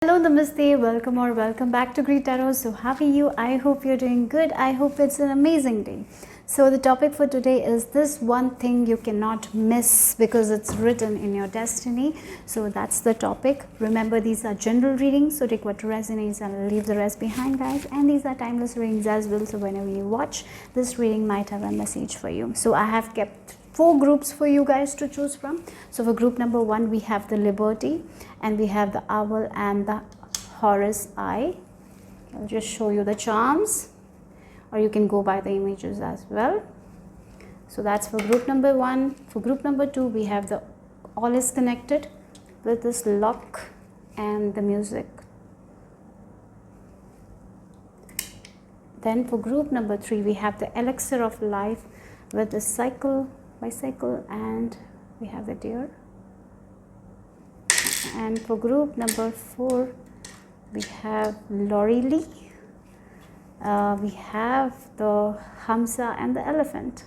Hello, namaste, welcome or welcome back to greetarot. So how are you? I hope you're doing good. I hope it's an amazing day. So the topic for today is this one thing you cannot miss because it's written in your destiny. So that's the topic. Remember, these are general readings, so take what resonates and leave the rest behind, guys. And these are timeless readings as well, so whenever you watch, this reading might have a message for you. So I have kept 4 groups for you guys to choose from. So for group number 1, we have the Liberty, and we have the Owl and the Horus Eye. I'll just show you the charms, or you can go by the images as well. So that's for group number 1. For group number 2, we have the All is Connected with this lock and the music. Then for group number 3, we have the Elixir of Life with the bicycle, and we have the deer. And for group number 4, we have Lori Lee, we have the Hamsa and the elephant.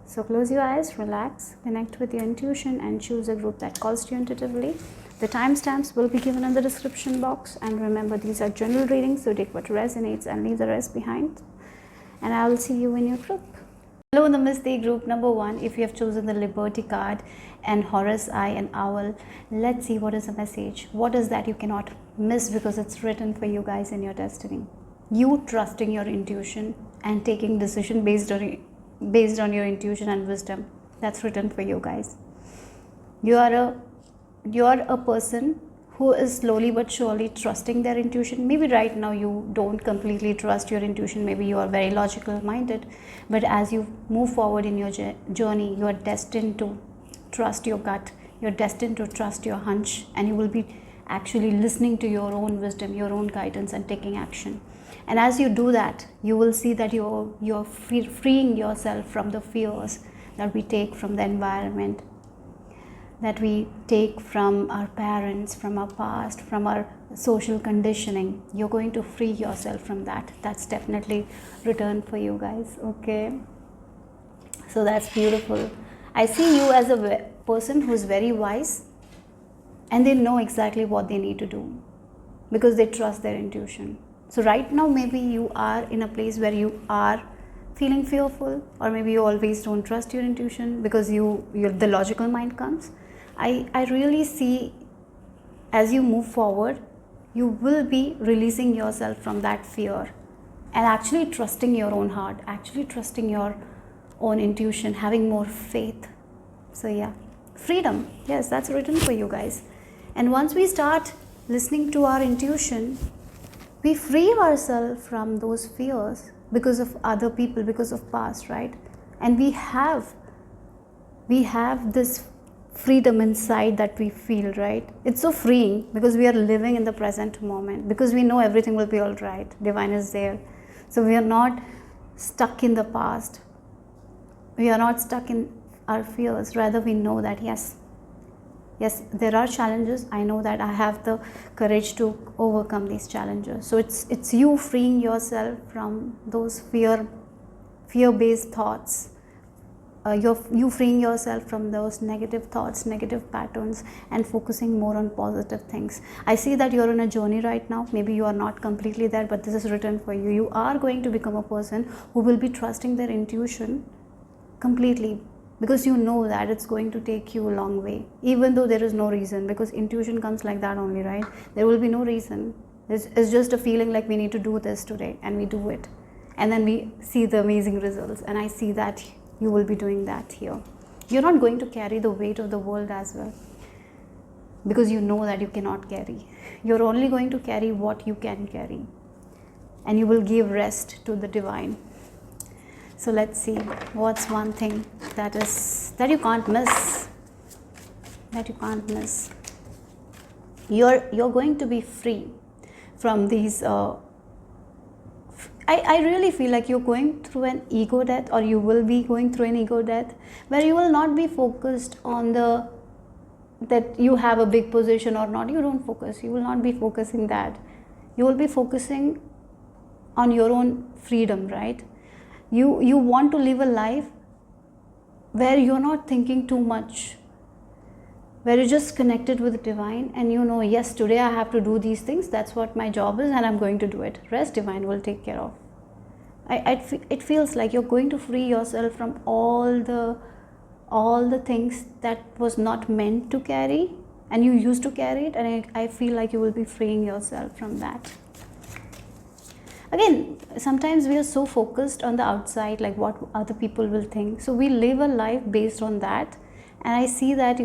So close your eyes, relax, connect with your intuition, and choose a group that calls to you intuitively. The timestamps will be given in the description box, and remember, these are general readings, so take what resonates and leave the rest behind. And I will see you in your group. Hello, namaste, group number 1. If you have chosen the Liberty card and Horus Eye and Owl, let's see what is the message. What is that you cannot miss because it's written for you guys in your destiny. You trusting your intuition and taking decision based on your intuition and wisdom. That's written for you guys. You are a person who is slowly but surely trusting their intuition. Maybe right now you don't completely trust your intuition. Maybe you are very logical minded, but as you move forward in your journey, you are destined to trust your gut. You're destined to trust your hunch, and you will be actually listening to your own wisdom, your own guidance, and taking action. And as you do that, you will see that you're freeing yourself from the fears that we take from the environment, that we take from our parents, from our past, from our social conditioning. You're going to free yourself from that. That's definitely written for you guys. Okay, so that's beautiful. I see you as a person who's very wise, and they know exactly what they need to do because they trust their intuition. So right now, maybe you are in a place where you are feeling fearful, or maybe you always don't trust your intuition because the logical mind comes. I really see, as you move forward, you will be releasing yourself from that fear and actually trusting your own heart, actually trusting your own intuition, having more faith. So yeah, freedom. Yes, that's written for you guys. And once we start listening to our intuition, we free ourselves from those fears because of other people, because of past, right? And we have this freedom inside that we feel, right? It's so freeing because we are living in the present moment, because we know everything will be all right. Divine is there. So we are not stuck in the past. We are not stuck in our fears. Rather, we know that yes, there are challenges. I know that I have the courage to overcome these challenges. So it's you freeing yourself from those fear-based thoughts. You freeing yourself from those negative thoughts, negative patterns, and focusing more on positive things. I see that you're on a journey right now. Maybe you are not completely there, but this is written for you. You are going to become a person who will be trusting their intuition completely, because you know that it's going to take you a long way, even though there is no reason, because intuition comes like that only, right? There will be no reason. It's just a feeling like we need to do this today, and we do it, and then we see the amazing results. And I see that you will be doing that here. You're not going to carry the weight of the world as well, because you know that you cannot carry. You're only going to carry what you can carry, and you will give rest to the divine. So let's see, what's one thing that you can't miss, You're going to be free from these I really feel like you're going through an ego death, or you will be going through an ego death, where you will not be focused on that you have a big position or not. You don't focus. You will not be focusing that. You will be focusing on your own freedom, right? You want to live a life where you're not thinking too much. where you're just connected with the divine, and you know, yes, today I have to do these things, that's what my job is, and I'm going to do it. Rest divine will take care of. It feels like you're going to free yourself from all the things that was not meant to carry, and you used to carry it, and I feel like you will be freeing yourself from that. Again, sometimes we are so focused on the outside, like what other people will think, so we live a life based on that. And I see that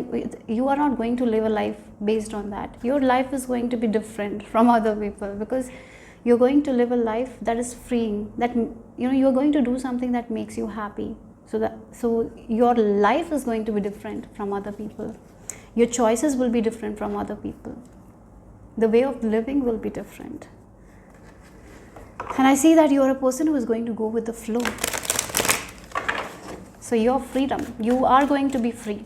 you are not going to live a life based on that. Your life is going to be different from other people, because you're going to live a life that is freeing, that, you know, you're going to do something that makes you happy. So your life is going to be different from other people. Your choices will be different from other people. The way of living will be different. And I see that you are a person who is going to go with the flow. So your freedom, you are going to be free.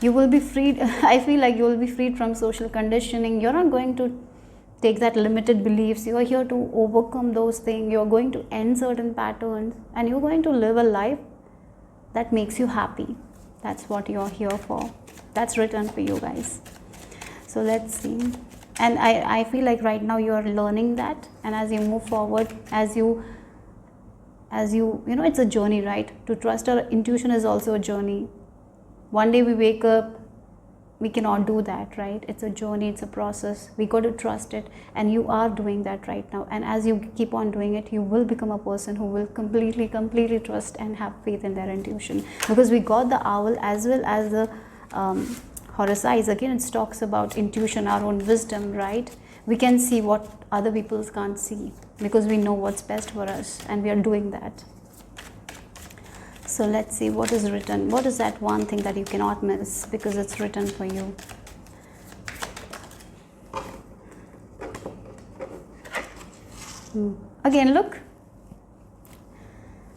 You will be freed. I feel like you will be freed from social conditioning. You're not going to take that limited beliefs. You are here to overcome those things. You're going to end certain patterns, and you're going to live a life that makes you happy. That's what you're here for. That's written for you guys. So let's see. And I feel like right now you are learning that, and as you move forward, as you know, it's a journey, right? To trust our intuition is also a journey. One day we wake up, we cannot do that, right? It's a journey, it's a process. We got to trust it, and you are doing that right now. And as you keep on doing it, you will become a person who will completely trust and have faith in their intuition. Because we got the owl as well as the Horus eyes. Again, it talks about intuition, our own wisdom, right? We can see what other people can't see, because we know what's best for us, and we are doing that. So let's see what is written. What is that one thing that you cannot miss, because it's written for you? Again, look.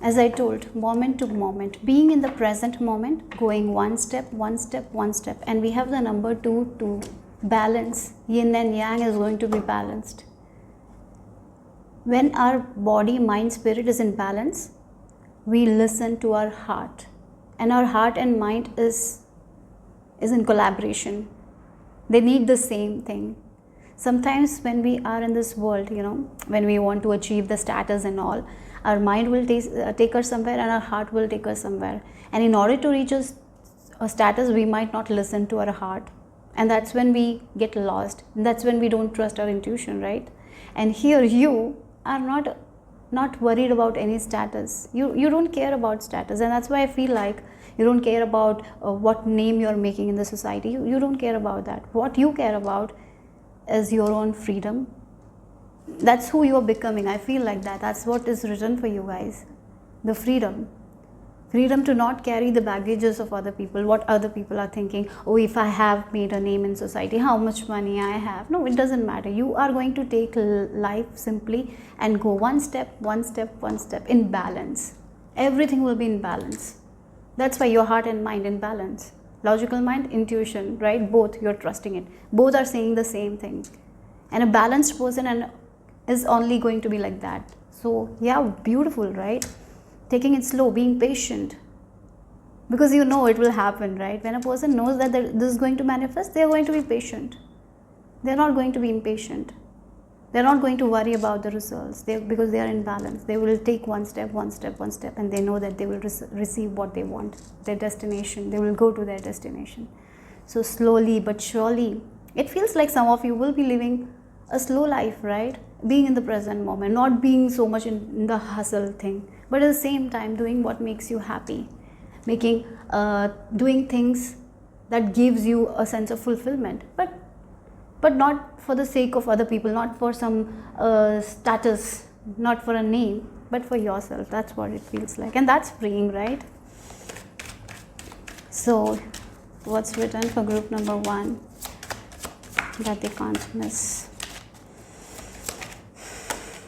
As I told, moment to moment, being in the present moment, going one step, and we have the number 2 to balance. Yin and yang is going to be balanced. When our body, mind, spirit is in balance, we listen to our heart, and our heart and mind is in collaboration. They need the same thing. Sometimes when we are in this world, you know, when we want to achieve the status and all, our mind will take us somewhere, and our heart will take us somewhere. And in order to reach a status, we might not listen to our heart, and that's when we get lost. That's when we don't trust our intuition, right? And here you are not worried about any status. You don't care about status, and that's why I feel like you don't care about what name you're making in the society. You don't care about that. What you care about is your own freedom. That's who you are becoming. I feel like that's what is written for you guys. The freedom to not carry the baggages of other people, what other people are thinking. Oh, if I have made a name in society, how much money I have. No, it doesn't matter. You are going to take life simply and go one step in balance. Everything will be in balance. That's why your heart and mind in balance. Logical mind, intuition, right? Both, you're trusting it. Both are saying the same thing. And a balanced person is only going to be like that. So yeah, beautiful, right? Taking it slow, being patient, because you know it will happen, right? When a person knows that this is going to manifest, they are going to be patient. They're not going to be impatient. They're not going to worry about the results, because they are in balance. They will take one step, and they know that they will receive what they want, their destination. They will go to their destination. So slowly but surely, it feels like some of you will be living a slow life, right? Being in the present moment, not being so much in the hustle thing, but at the same time doing what makes you happy, doing things that gives you a sense of fulfillment, but not for the sake of other people, not for some status, not for a name, but for yourself. That's what it feels like, and that's freeing, right? So what's written for group number 1 that they can't miss?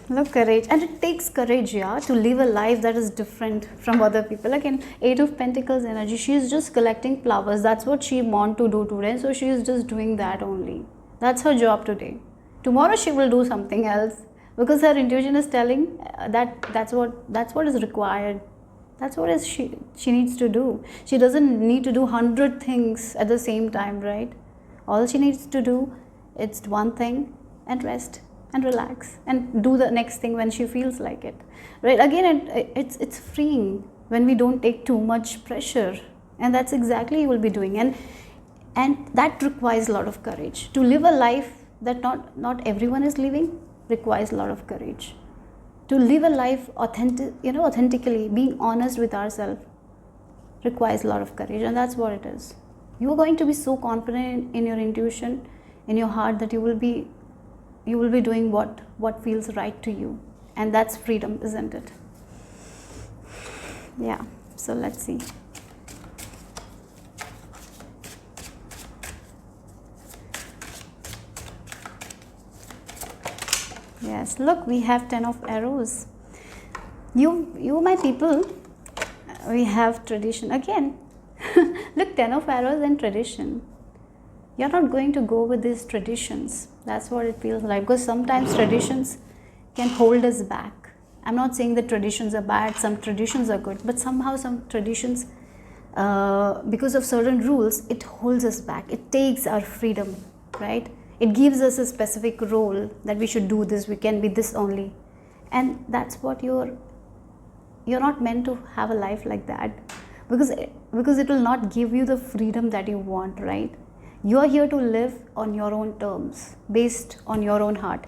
Look, courage. And it takes courage, yeah, to live a life that is different from other people. Like in 8 of Pentacles energy, she is just collecting flowers. That's what she want to do today. So she is just doing that only. That's her job today. Tomorrow she will do something else, because her intuition is telling that's what is required. That's what she needs to do. She doesn't need to do 100 things at the same time, right? All she needs to do is one thing, and rest and relax and do the next thing when she feels like it, right? Again, it's freeing when we don't take too much pressure, and that's exactly you will be doing. And that requires a lot of courage. To live a life that not everyone is living requires a lot of courage. To live a life authentically, being honest with ourselves, requires a lot of courage, and that's what it is. You are going to be so confident in your intuition, in your heart, that you will be doing what feels right to you, and that's freedom, isn't it? Yeah. So let's see. Yes, look, we have 10 of arrows. You my people, we have tradition again. Look, 10 of arrows and tradition. You're not going to go with these traditions. That's what it feels like, because sometimes traditions can hold us back. I'm not saying that traditions are bad, some traditions are good, but somehow some traditions, because of certain rules, it holds us back. It takes our freedom, right? It gives us a specific role that we should do this, we can be this only. And that's what you're not meant to have a life like that, because it will not give you the freedom that you want, right? You are here to live on your own terms, based on your own heart.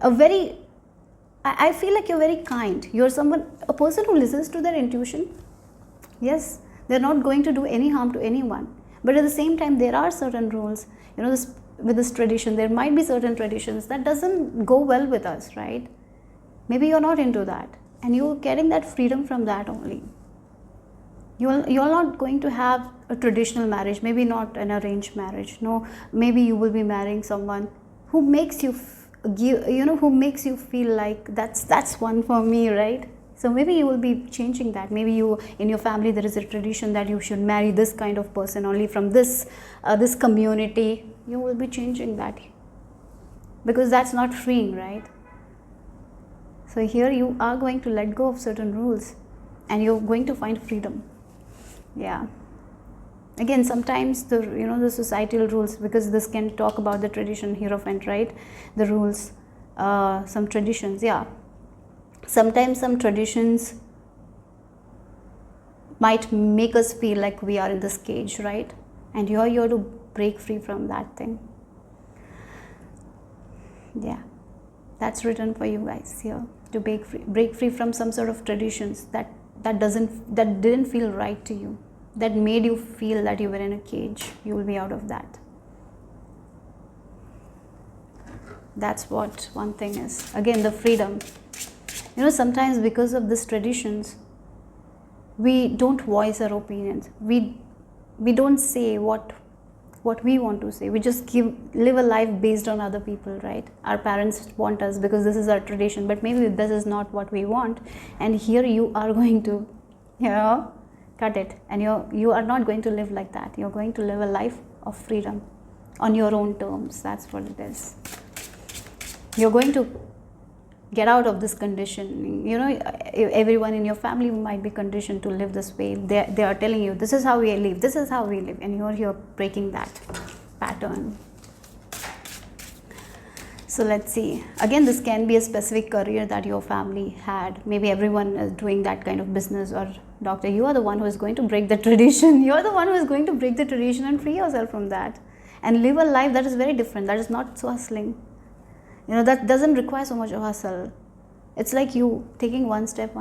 I feel like you're very kind. You're a person who listens to their intuition. Yes, they're not going to do any harm to anyone. But at the same time, there are certain rules. With this tradition, there might be certain traditions that doesn't go well with us, right? Maybe you're not into that, and you're getting that freedom from that only. You're not going to have a traditional marriage, maybe not an arranged marriage. No, maybe you will be marrying someone who makes you feel like that's one for me, right? So maybe you will be changing that. Maybe in your family there is a tradition that you should marry this kind of person only from this community. You will be changing that, because that's not freeing, right? So here you are going to let go of certain rules, and you're going to find freedom. Yeah. Again, sometimes the societal rules, because this can talk about the tradition hierophant, right? The rules, some traditions, yeah. Sometimes some traditions might make us feel like we are in this cage, right? And you're here to break free from that thing. Yeah, that's written for you guys here, to break free from some sort of traditions that didn't feel right to you, that made you feel that you were in a cage. You will be out of that. That's what one thing is. Again, the freedom. Sometimes because of these traditions, we don't voice our opinions. We don't say what we want to say. We just live a life based on other people, right? Our parents want us because this is our tradition, but maybe this is not what we want. And here you are going to, cut it. And you are not going to live like that. You're going to live a life of freedom on your own terms. That's what it is. You're going to get out of this conditioning. Everyone in your family might be conditioned to live this way. They are telling you, this is how we live, this is how we live, and you're here breaking that pattern. So let's see. Again, this can be a specific career that your family had. Maybe everyone is doing that kind of business or doctor. You are the one who is going to break the tradition. You are the one who is going to break the tradition and free yourself from that, and live a life that is very different, that is not so hustling. That doesn't require so much of hustle. It's like you taking one step,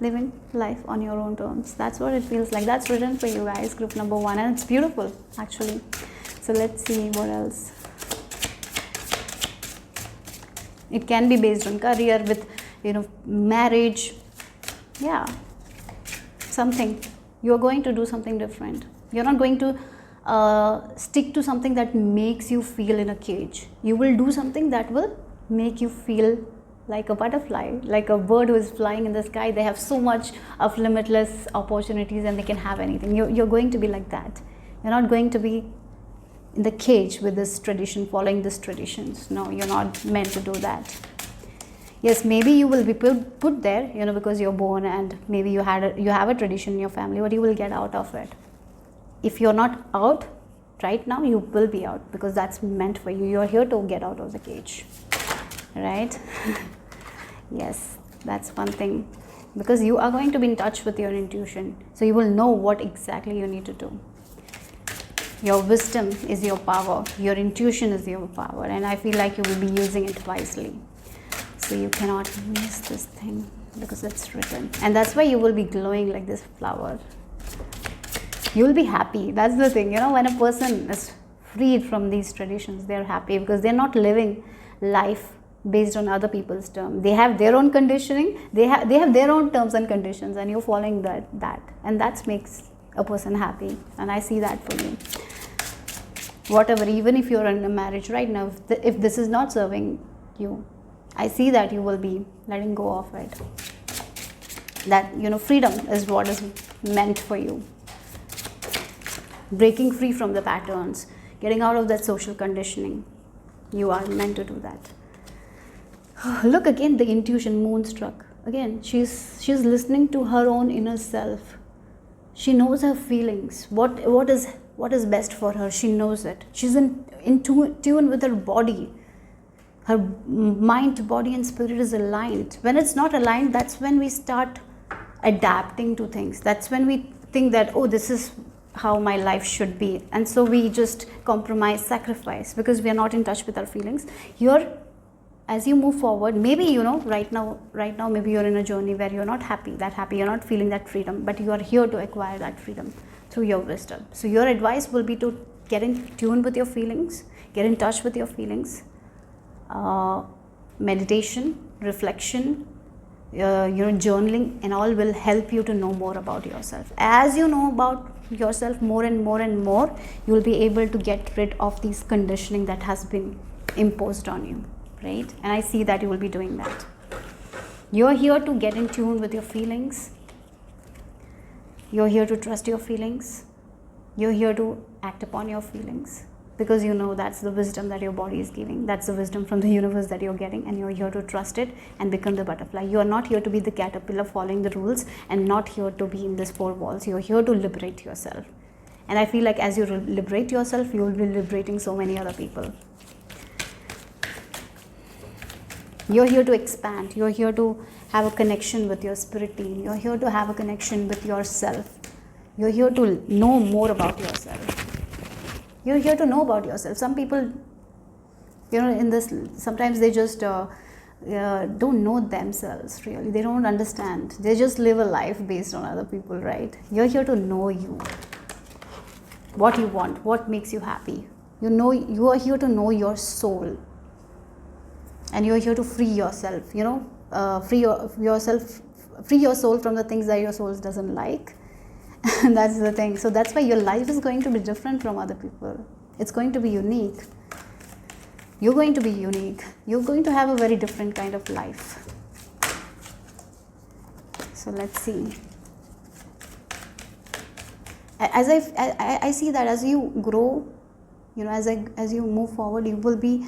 living life on your own terms. That's what it feels like. That's written for you guys, group number 1, and it's beautiful, actually. So let's see what else. It can be based on career, with, marriage. Yeah, something. You're going to do something different. You're not going to stick to something that makes you feel in a cage. You will do something that will make you feel like a butterfly, like a bird who is flying in the sky. They have so much of limitless opportunities and they can have anything. You're going to be like that. You're not going to be in the cage with this tradition, following these traditions. No, you're not meant to do that. Yes, maybe you will be put there, because you're born, and maybe you have a tradition in your family, but you will get out of it. If you're not out right now, you will be out, because that's meant for you. You're here to get out of the cage, right? Yes, that's one thing, because you are going to be in touch with your intuition, so you will know what exactly you need to do. Your wisdom is your power, your intuition is your power, and I feel like you will be using it wisely. So you cannot miss this thing, because it's written, and that's why you will be glowing like this flower. You will be happy. That's the thing, when a person is freed from these traditions, they're happy, because they're not living life based on other people's terms. They have their own conditioning, they have their own terms and conditions, and you're following that, and that makes a person happy. And I see that for you. Whatever, even if you're in a marriage right now, if this is not serving you, I see that you will be letting go of it. That, freedom is what is meant for you. Breaking free from the patterns, getting out of that social conditioning. You are meant to do that. Look again, the intuition, moonstruck. Again, she's listening to her own inner self. She knows her feelings. What is best for her? She knows it. She's in tune with her body. Her mind, body, and spirit is aligned. When it's not aligned, that's when we start adapting to things. That's when we think that, oh, this is how my life should be, and so we just compromise, sacrifice, because we are not in touch with our feelings. Here, as you move forward, maybe right now maybe you're in a journey where you're not happy, you're not feeling that freedom, but you are here to acquire that freedom through your wisdom. So your advice will be to get in tune with your feelings, get in touch with your feelings. Meditation, reflection, journaling, and all will help you to know more about yourself. As you know about yourself more and more and more, you will be able to get rid of these conditioning that has been imposed on you, right? And I see that you will be doing that. You're here to get in tune with your feelings. You're here to trust your feelings. You're here to act upon your feelings, because that's the wisdom that your body is giving. That's the wisdom from the universe that you're getting, and you're here to trust it and become the butterfly. You are not here to be the caterpillar following the rules, and not here to be in these four walls. You're here to liberate yourself. And I feel like as you liberate yourself, you will be liberating so many other people. You're here to expand. You're here to have a connection with your spirit team. You're here to have a connection with yourself. You're here to know more about yourself. You're here to know about yourself. Some people, in this, sometimes they just don't know themselves really. They don't understand. They just live a life based on other people, right? You're here to know you. What you want, what makes you happy. You are here to know your soul. And you're here to free yourself, free your soul from the things that your soul doesn't like. That's the thing. So that's why your life is going to be different from other people. It's going to be unique. You're going to be unique. You're going to have a very different kind of life. So let's see. As I see that as you grow, as you move forward, you will be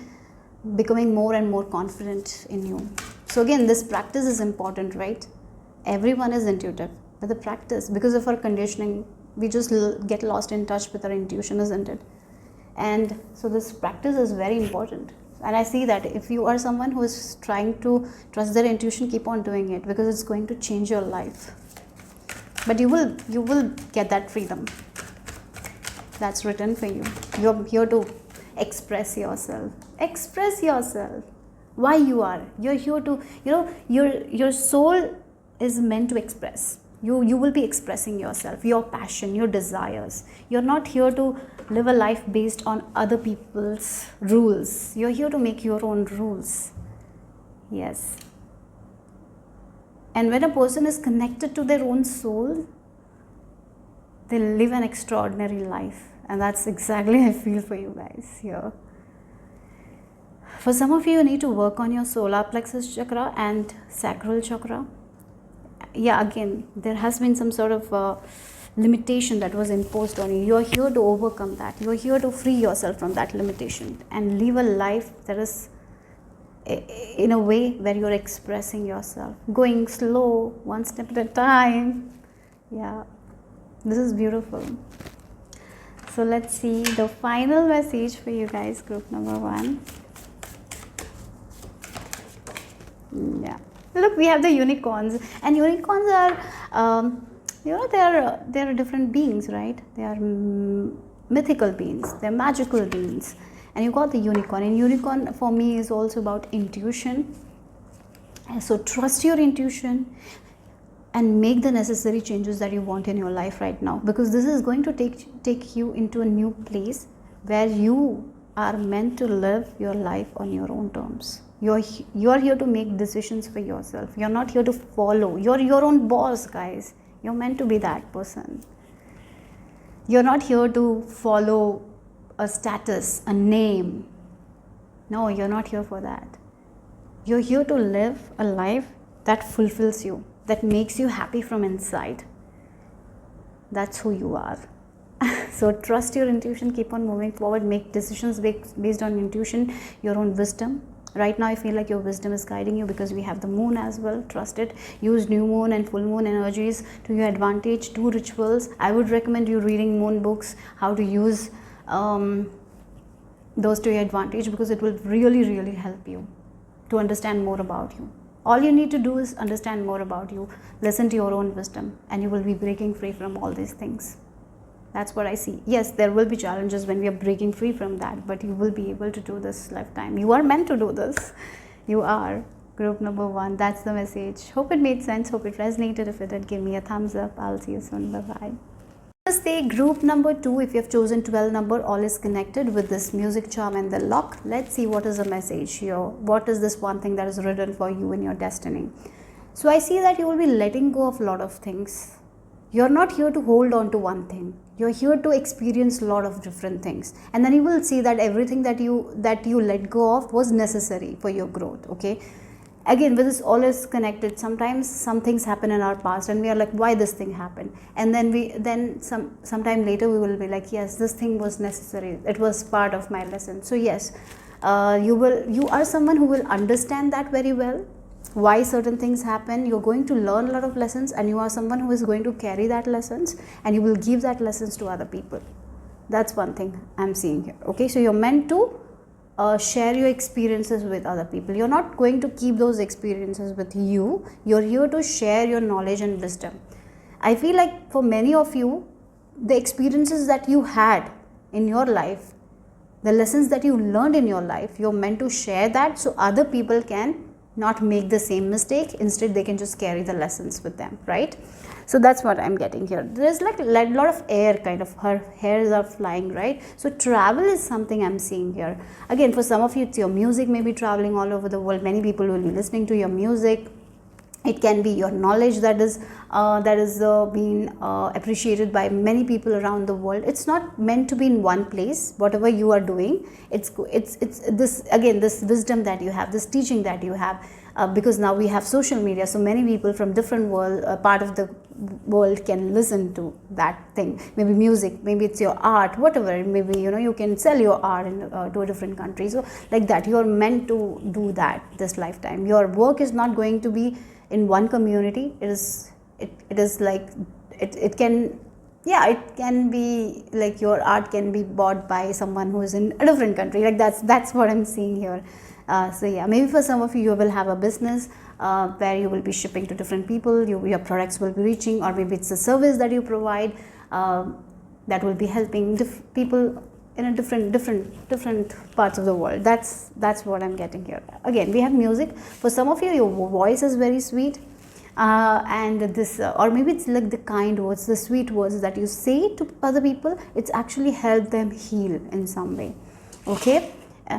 becoming more and more confident in you. So again, this practice is important, right? Everyone is intuitive. But the practice, because of our conditioning, we just get lost in touch with our intuition, isn't it? And so this practice is very important. And I see that if you are someone who is trying to trust their intuition, keep on doing it, because it's going to change your life. But you will get that freedom. That's written for you. You're here to express yourself. Express yourself. Why you are. You're here to, your soul is meant to express. You will be expressing yourself, your passion, your desires. You're not here to live a life based on other people's rules. You're here to make your own rules. Yes. And when a person is connected to their own soul, they live an extraordinary life. And that's exactly I feel for you guys here. For some of you, you need to work on your solar plexus chakra and sacral chakra. Yeah, again, there has been some sort of limitation that was imposed on you. You're here to overcome that. You're here to free yourself from that limitation and live a life that is in a way where you're expressing yourself, going slow, one step at a time. Yeah, this is beautiful. So let's see the final message for you guys, group number 1. Yeah, look, we have the unicorns, and unicorns are they're different beings, right? They are mythical beings, they're magical beings. And you got the unicorn, and unicorn for me is also about intuition. So trust your intuition and make the necessary changes that you want in your life right now, because this is going to take you into a new place where you are meant to live your life on your own terms. You're here to make decisions for yourself. You're not here to follow. You're your own boss, guys. You're meant to be that person. You're not here to follow a status, a name. No, you're not here for that. You're here to live a life that fulfills you, that makes you happy from inside. That's who you are. So trust your intuition, keep on moving forward, make decisions based on intuition, your own wisdom. Right now I feel like your wisdom is guiding you, because we have the moon as well. Trust it. Use new moon and full moon energies to your advantage. Do rituals. I would recommend you reading moon books, how to use those to your advantage, because it will really help you to understand more about you. All you need to do is understand more about you, listen to your own wisdom, and you will be breaking free from all these things. That's what I see. Yes, there will be challenges when we are breaking free from that, but you will be able to do this lifetime. You are meant to do this. You are. Group number 1, that's the message. Hope it made sense. Hope it resonated. If it did, give me a thumbs up. I'll see you soon. Bye-bye. Namaste. Group number 2, if you have chosen 12 number, all is connected with this music charm and the lock. Let's see what is the message here. What is this one thing that is written for you in your destiny? So I see that you will be letting go of a lot of things. You're not here to hold on to one thing. You're here to experience a lot of different things, and then you will see that everything that you let go of was necessary for your growth. Okay, again, with this all is connected. Sometimes some things happen in our past and we are like, why this thing happened, and then sometime later we will be like, yes, this thing was necessary, it was part of my lesson. So yes, you are someone who will understand that very well, why certain things happen. You're going to learn a lot of lessons, and you are someone who is going to carry that lessons, and you will give that lessons to other people. That's one thing I'm seeing here. Okay, so you're meant to share your experiences with other people. You're not going to keep those experiences with you. You're here to share your knowledge and wisdom. I feel like for many of you, the experiences that you had in your life, the lessons that you learned in your life, you're meant to share that so other people can not make the same mistake. Instead, they can just carry the lessons with them, right? So that's what I'm getting here. There's like a lot of air, kind of, her hairs are flying, right? So travel is something I'm seeing here. Again, for some of you, it's your music may be traveling all over the world. Many people will be listening to your music. It can be your knowledge that is being appreciated by many people around the world. It's not meant to be in one place. Whatever you are doing, it's this, again, this wisdom that you have, this teaching that you have, because now we have social media, so many people from different world part of the world can listen to that thing. Maybe music, maybe it's your art, whatever. Maybe you can sell your art to a different country. So like that, you are meant to do that this lifetime. Your work is not going to be in one community. It is like it can be like your art can be bought by someone who is in a different country. Like that's what I'm seeing here. So yeah, maybe for some of you will have a business where you will be shipping to different people. Your products will be reaching, or maybe it's a service that you provide that will be helping people in a different parts of the world. That's what I'm getting here. Again, we have music. For some of you, your voice is very sweet, and this or maybe it's like the kind words, the sweet words that you say to other people, it's actually helped them heal in some way. Okay,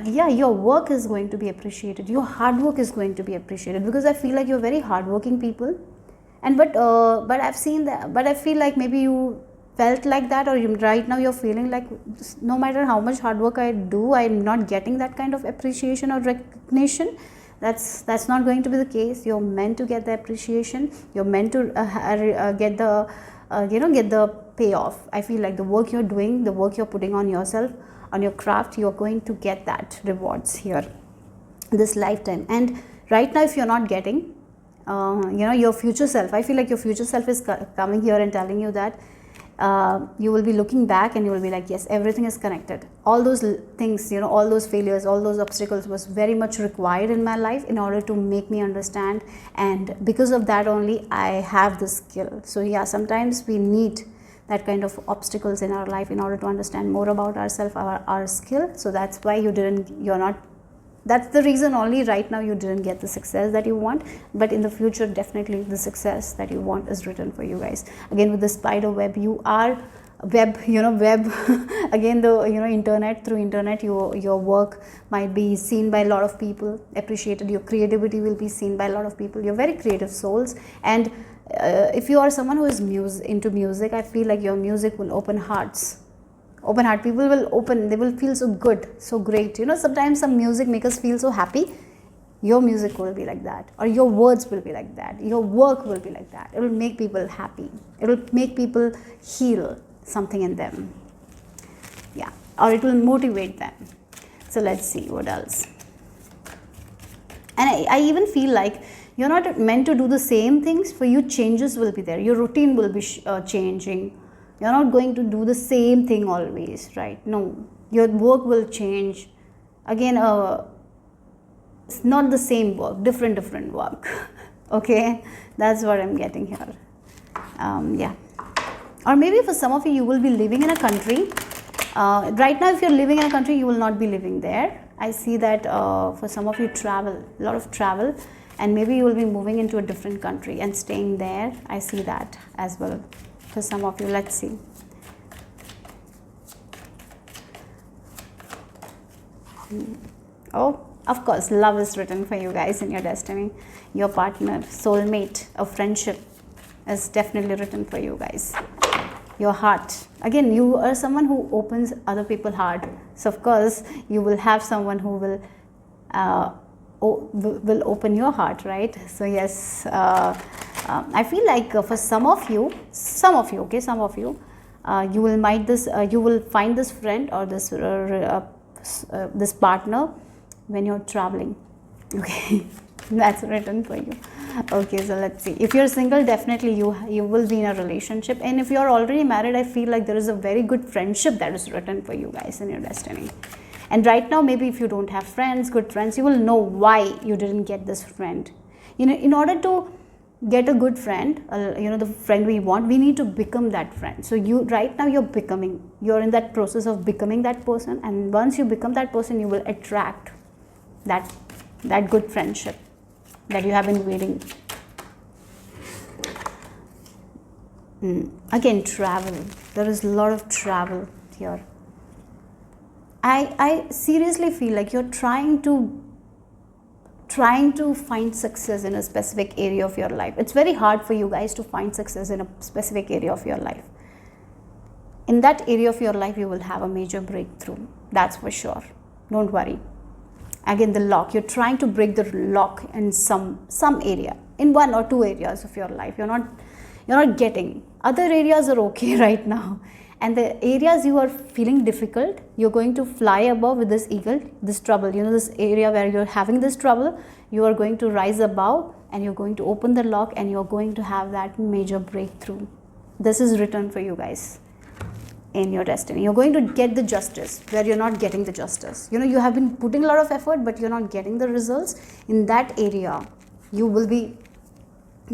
yeah, your work is going to be appreciated, your hard work is going to be appreciated, because I feel like you're very hardworking people. And but I've seen that, but I feel like maybe you felt like that, or right now you're feeling like no matter how much hard work I do, I'm not getting that kind of appreciation or recognition. That's not going to be the case. You're meant to get the appreciation. You're meant to get the payoff. I feel like the work you're doing, the work you're putting on yourself, on your craft, you're going to get that rewards here. this lifetime. And right now if you're not getting your future self, I feel like your future self is coming here and telling you that you will be looking back and you will be like, yes, everything is connected. All those things, all those failures, all those obstacles was very much required in my life in order to make me understand, and because of that only I have the skill. So yeah, sometimes we need that kind of obstacles in our life in order to understand more about ourselves, our skill. So that's why that's the reason only right now you didn't get the success that you want, but in the future definitely the success that you want is written for you guys. Again, with the spider web, you are web again, the internet, through internet your work might be seen by a lot of people, appreciated. Your creativity will be seen by a lot of people. You're very creative souls, and if you are someone who is into music, I feel like your music will open hearts. People will open, they will feel so good, so great. Sometimes some music make us feel so happy. Your music will be like that, or your words will be like that, your work will be like that. It will make people happy, it will make people heal something in them, yeah, or it will motivate them. So let's see what else. And I even feel like you're not meant to do the same things. For you, changes will be there, your routine will be changing. You're not going to do the same thing always, right? No, your work will change. Again, it's not the same work, different work. Okay, that's what I'm getting here. Yeah, or maybe for some of you, you will be living in a country. Right now, if you're living in a country, you will not be living there. I see that for some of you, a lot of travel, and maybe you will be moving into a different country and staying there. I see that as well. For some of you, let's see. Oh, of course, love is written for you guys in your destiny. Your partner, soulmate, a friendship is definitely written for you guys. Your heart. Again, you are someone who opens other people's heart. So of course, you will have someone who will open your heart, right? So yes, I feel like for some of you, you will find this friend or this partner when you're traveling. Okay, that's written for you. Okay, so let's see. If you're single, definitely you will be in a relationship, and if you're already married, I feel like there is a very good friendship that is written for you guys in your destiny. And right now, maybe if you don't have good friends, you will know why you didn't get this friend. In order to get a good friend, the friend we want, we need to become that friend. So right now you're in that process of becoming that person, and once you become that person, you will attract that good friendship that you have been waiting. Again, travel. There is a lot of travel here. I seriously feel like you're trying to find success in a specific area of your life. It's very hard for you guys to find success in a specific area of your life. In that area of your life, you will have a major breakthrough. That's for sure. Don't worry. Again, the lock. You're trying to break the lock in some area, in 1 or 2 areas of your life. You're not getting. Other areas are okay right now. And the areas you are feeling difficult, you're going to fly above with this eagle, this trouble. This area where you're having this trouble, you are going to rise above and you're going to open the lock and you're going to have that major breakthrough. This is written for you guys in your destiny. You're going to get the justice where you're not getting the justice. You have been putting a lot of effort, but you're not getting the results. In that area, you will be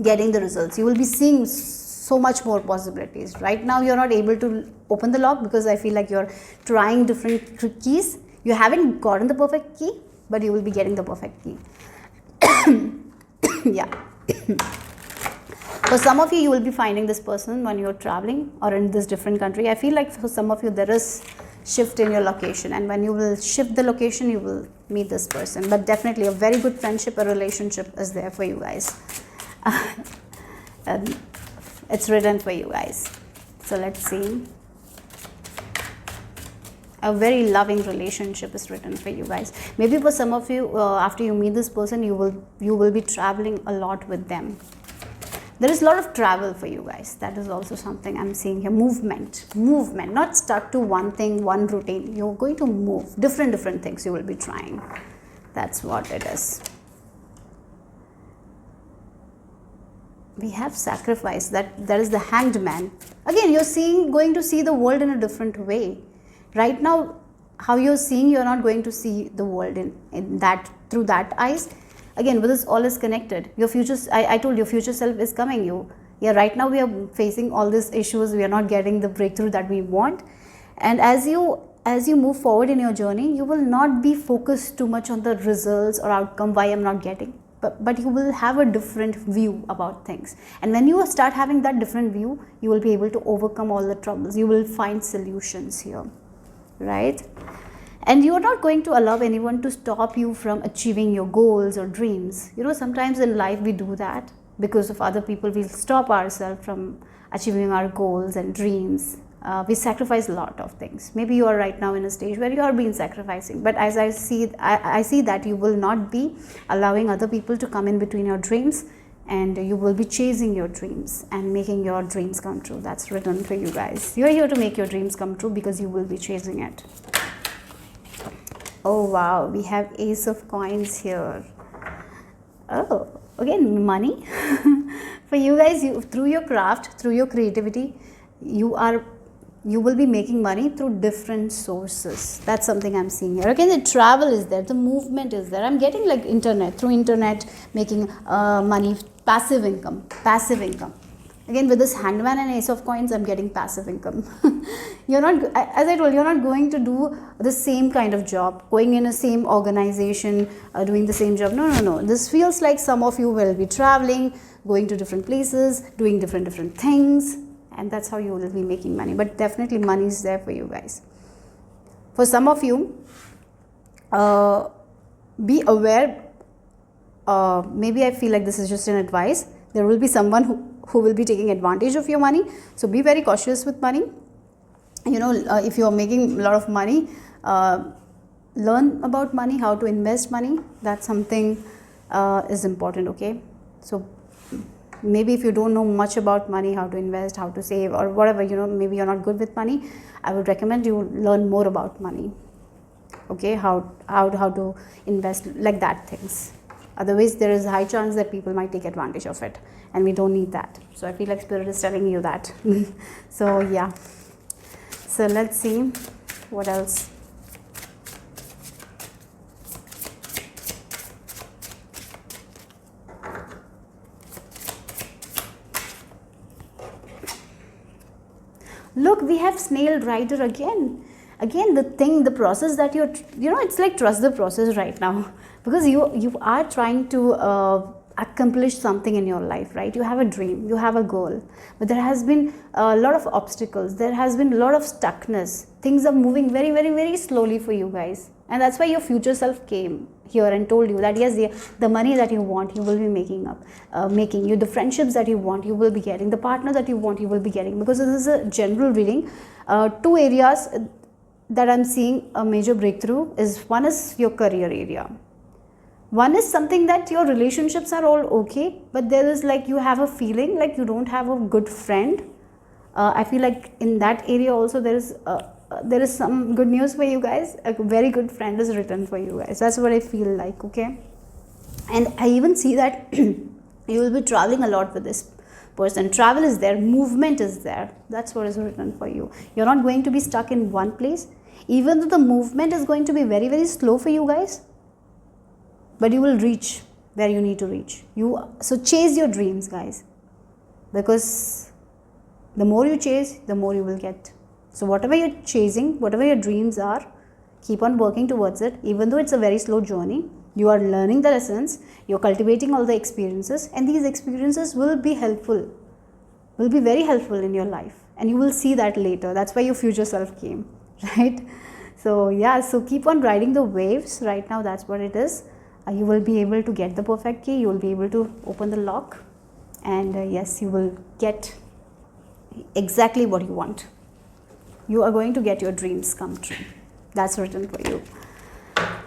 getting the results. You will be seeing so much more possibilities. Right now, you're not able to open the lock because I feel like you're trying different keys. You haven't gotten the perfect key, but you will be getting the perfect key. Yeah. For some of you, you will be finding this person when you're traveling or in this different country. I feel like for some of you, there is shift in your location, and when you will shift the location, you will meet this person. But definitely a very good friendship or relationship is there for you guys. It's written for you guys. So let's see. A very loving relationship is written for you guys. Maybe for some of you, after you meet this person, you will be traveling a lot with them. There is a lot of travel for you guys. That is also something I'm seeing here. Movement, not stuck to one thing, one routine. You're going to move. Different things you will be trying. That's what it is. We have sacrifice, that is the Hanged Man. Again, you're going to see the world in a different way. Right now, how you're seeing, you're not going to see the world in that, through that eyes. Again, with this, all is connected. Your future, I told you, future self is coming. Right now we are facing all these issues. We are not getting the breakthrough that we want. And as you move forward in your journey, you will not be focused too much on the results or outcome, why I'm not getting. But you will have a different view about things. And when you start having that different view, you will be able to overcome all the troubles. You will find solutions here, right? And you are not going to allow anyone to stop you from achieving your goals or dreams. Sometimes in life we do that. Because of other people, we'll stop ourselves from achieving our goals and dreams. We sacrifice a lot of things. Maybe you are right now in a stage where you are being sacrificing, but as I see that you will not be allowing other people to come in between your dreams, and you will be chasing your dreams and making your dreams come true. That's written for you guys. You are here to make your dreams come true because you will be chasing it. Oh wow, we have Ace of Coins here. Oh, again, money. For you guys, through your craft, through your creativity, you will be making money through different sources. That's something I'm seeing here. Okay, the travel is there, the movement is there. I'm getting like through internet, making money, passive income. Again, with this Hanged Man and Ace of Coins, I'm getting passive income. You're not, as I told you, you're not going to do the same kind of job, going in a same organization, doing the same job. No. This feels like some of you will be traveling, going to different places, doing different things. And that's how you will be making money. But definitely money is there for you guys. For some of you, be aware. Maybe I feel like this is just an advice. There will be someone who will be taking advantage of your money. So be very cautious with money. If you are making a lot of money, learn about money, how to invest money. That's something is important, okay? So maybe if you don't know much about money, how to invest, how to save, or whatever, maybe you're not good with money, I would recommend you learn more about money, okay? How to invest, like that things. Otherwise, there is a high chance that people might take advantage of it, and we don't need that. So I feel like Spirit is telling you that. So yeah. So let's see what else. Look, we have Snail Rider again. Again, the process that it's like trust the process right now, because you are trying to accomplish something in your life, right? You have a dream, you have a goal, but there has been a lot of obstacles. There has been a lot of stuckness. Things are moving very, very, very slowly for you guys, and that's why your future self came here and told you that yes, the money that you want, you will be making. The friendships that you want, you will be getting. The partner that you want, you will be getting. Because this is a general reading. 2 areas that I'm seeing a major breakthrough is, one is your career area. One is something that your relationships are all okay, but there is like you have a feeling like you don't have a good friend. I feel like in that area also there is some good news for you guys. A very good friend is written for you guys. That's what I feel like, okay? And I even see that you will be traveling a lot with this person. Travel is there, movement is there. That's what is written for you. You're not going to be stuck in one place, even though the movement is going to be very, very slow for you guys. But you will reach where you need to reach. So chase your dreams, guys, because the more you chase, the more you will get. So whatever you're chasing, whatever your dreams are, keep on working towards it. Even though it's a very slow journey, you are learning the lessons, you're cultivating all the experiences, and these experiences will be helpful, will be very helpful in your life, and you will see that later. That's why your future self came, right? So yeah, so keep on riding the waves. Right now, that's what it is. You will be able to get the perfect key, you will be able to open the lock, and yes, you will get exactly what you want. You are going to get your dreams come true. That's written for you.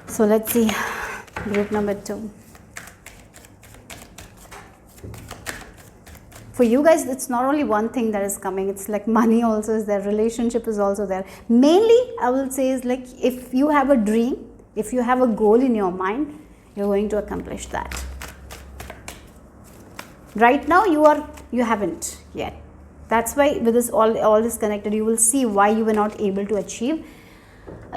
So let's see, group number 2. For you guys, it's not only one thing that is coming, it's like money also is there, relationship is also there. Mainly, I will say is like if you have a dream, if you have a goal in your mind, You're going to accomplish that. Right now you haven't yet. That's why with this all this connected, you will see why you were not able to achieve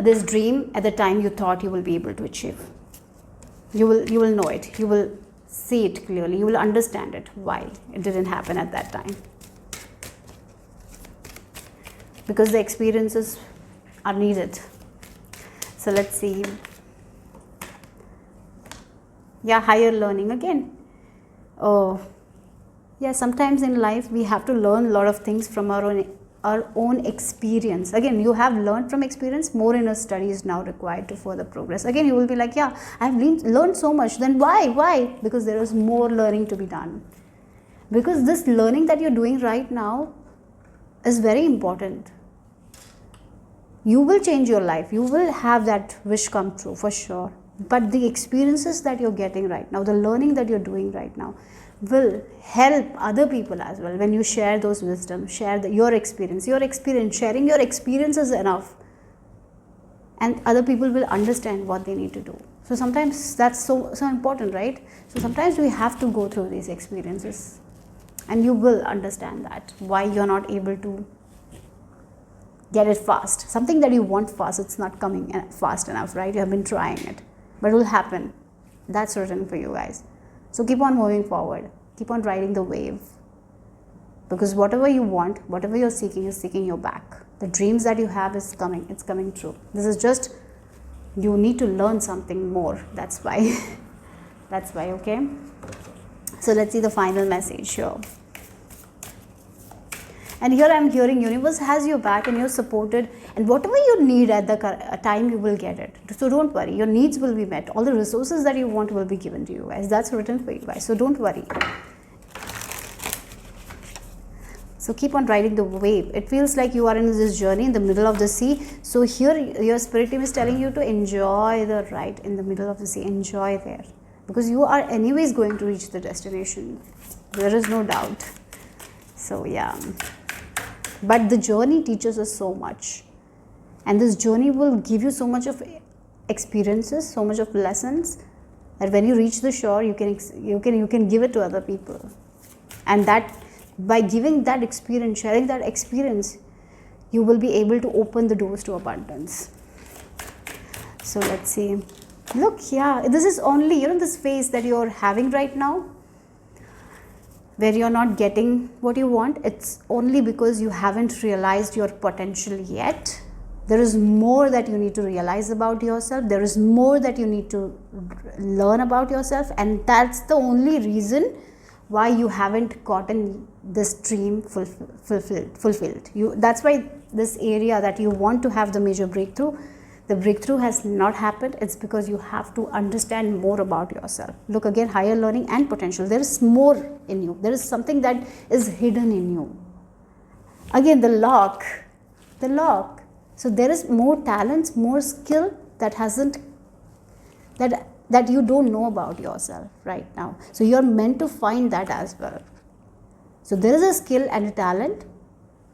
this dream at the time you thought you will be able to achieve. You will know it. You will see it clearly. You will understand it, why it didn't happen at that time. Because the experiences are needed. So let's see. Yeah, higher learning again. Oh, yeah, sometimes in life we have to learn a lot of things from our own experience. Again, you have learned from experience. More inner study is now required to further progress. Again, you will be like, yeah, I've learned so much. Then why? Because there is more learning to be done. Because this learning that you're doing right now is very important. You will change your life. You will have that wish come true for sure. But the experiences that you're getting right now, the learning that you're doing right now, will help other people as well. When you share those wisdom, share your experience, sharing your experience is enough. And other people will understand what they need to do. So sometimes that's so important, right? So sometimes we have to go through these experiences. And you will understand that, why you're not able to get it fast. Something that you want fast, it's not coming fast enough, right? You have been trying it, but it will happen. That's written for you guys. So keep on moving forward. Keep on riding the wave. Because whatever you want, whatever you're seeking is seeking your back. The dreams that you have is coming. It's coming true. This is just, you need to learn something more. That's why. That's why, okay? So let's see the final message here. And here I'm hearing universe has your back and you're supported, and whatever you need at the time you will get it. So don't worry, your needs will be met. All the resources that you want will be given to you guys. That's written for you guys. So don't worry. So keep on riding the wave. It feels like you are in this journey in the middle of the sea. So here your spirit team is telling you to enjoy the ride in the middle of the sea. Enjoy there. Because you are anyways going to reach the destination. There is no doubt. So yeah. But the journey teaches us so much. And this journey will give you so much of experiences, so much of lessons, that when you reach the shore, you can give it to other people. And that by giving that experience, sharing that experience, you will be able to open the doors to abundance. So let's see. Look, yeah, this is only, this phase that you're having right now, where you're not getting what you want. It's only because you haven't realized your potential yet. There is more that you need to realize about yourself. There is more that you need to learn about yourself, and that's the only reason why you haven't gotten this dream fulfilled. That's why this area that you want to have the major breakthrough, the breakthrough has not happened. It's because you have to understand more about yourself. Look again, higher learning and potential. There is more in you. There is something that is hidden in you. Again, the lock. So there is more talents, more skill that you don't know about yourself right now. So you're meant to find that as well. So there is a skill and a talent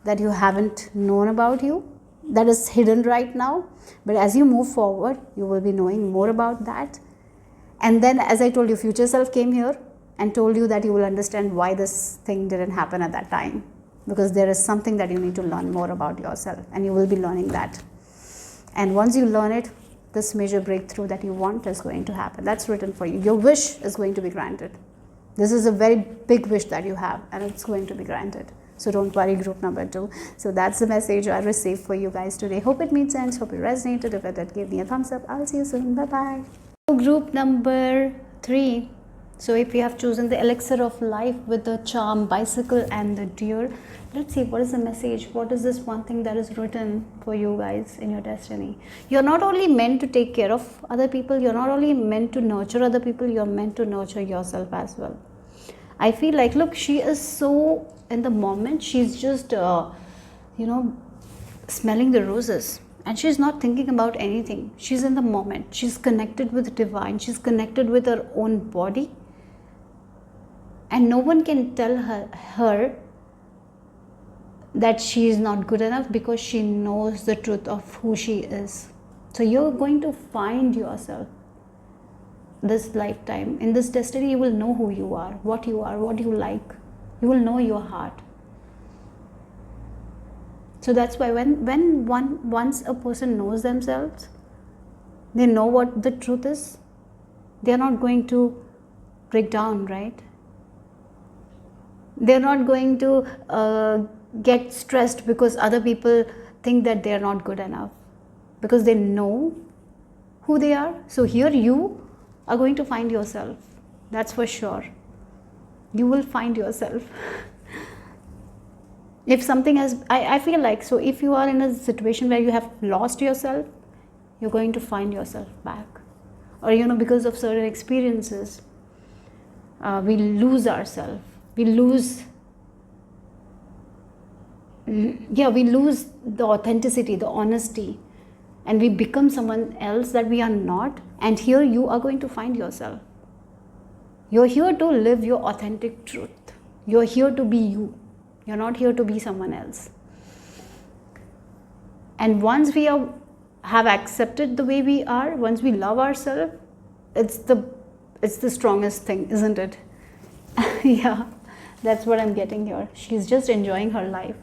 that you haven't known about you, that is hidden right now. But as you move forward, you will be knowing more about that. And then, as I told you, future self came here and told you that you will understand why this thing didn't happen at that time. Because there is something that you need to learn more about yourself, and you will be learning that. And once you learn it, this major breakthrough that you want is going to happen. That's written for you. Your wish is going to be granted. This is a very big wish that you have, and it's going to be granted. So don't worry, group number 2. So that's the message I received for you guys today. Hope it made sense. Hope it resonated. If it did, give me a thumbs up. I'll see you soon. Bye-bye. Group number 3. So if you have chosen the elixir of life with the charm, bicycle and the deer, let's see what is the message. What is this one thing that is written for you guys in your destiny? You're not only meant to take care of other people, you're not only meant to nurture other people, you're meant to nurture yourself as well. I feel like, look, she is so in the moment. She's just, smelling the roses. And she's not thinking about anything. She's in the moment. She's connected with divine. She's connected with her own body. And no one can tell her that she is not good enough, because she knows the truth of who she is. So you're going to find yourself. this lifetime, in this destiny, you will know who you are, what you like. You will know your heart. So that's why once a person knows themselves, they know what the truth is, they are not going to break down, right? They're not going to get stressed because other people think that they are not good enough, because they know who they are. So here you are going to find yourself. That's for sure. You will find yourself. If something has, I feel like, so if you are in a situation where you have lost yourself, you're going to find yourself back. Or, because of certain experiences, we lose ourselves. We lose the authenticity, the honesty, and we become someone else that we are not. And here you are going to find yourself. You're here to live your authentic truth. You're here to be you. You're not here to be someone else. And once we have accepted the way we are, once we love ourselves, it's the strongest thing, isn't it? Yeah, that's what I'm getting here. She's just enjoying her life.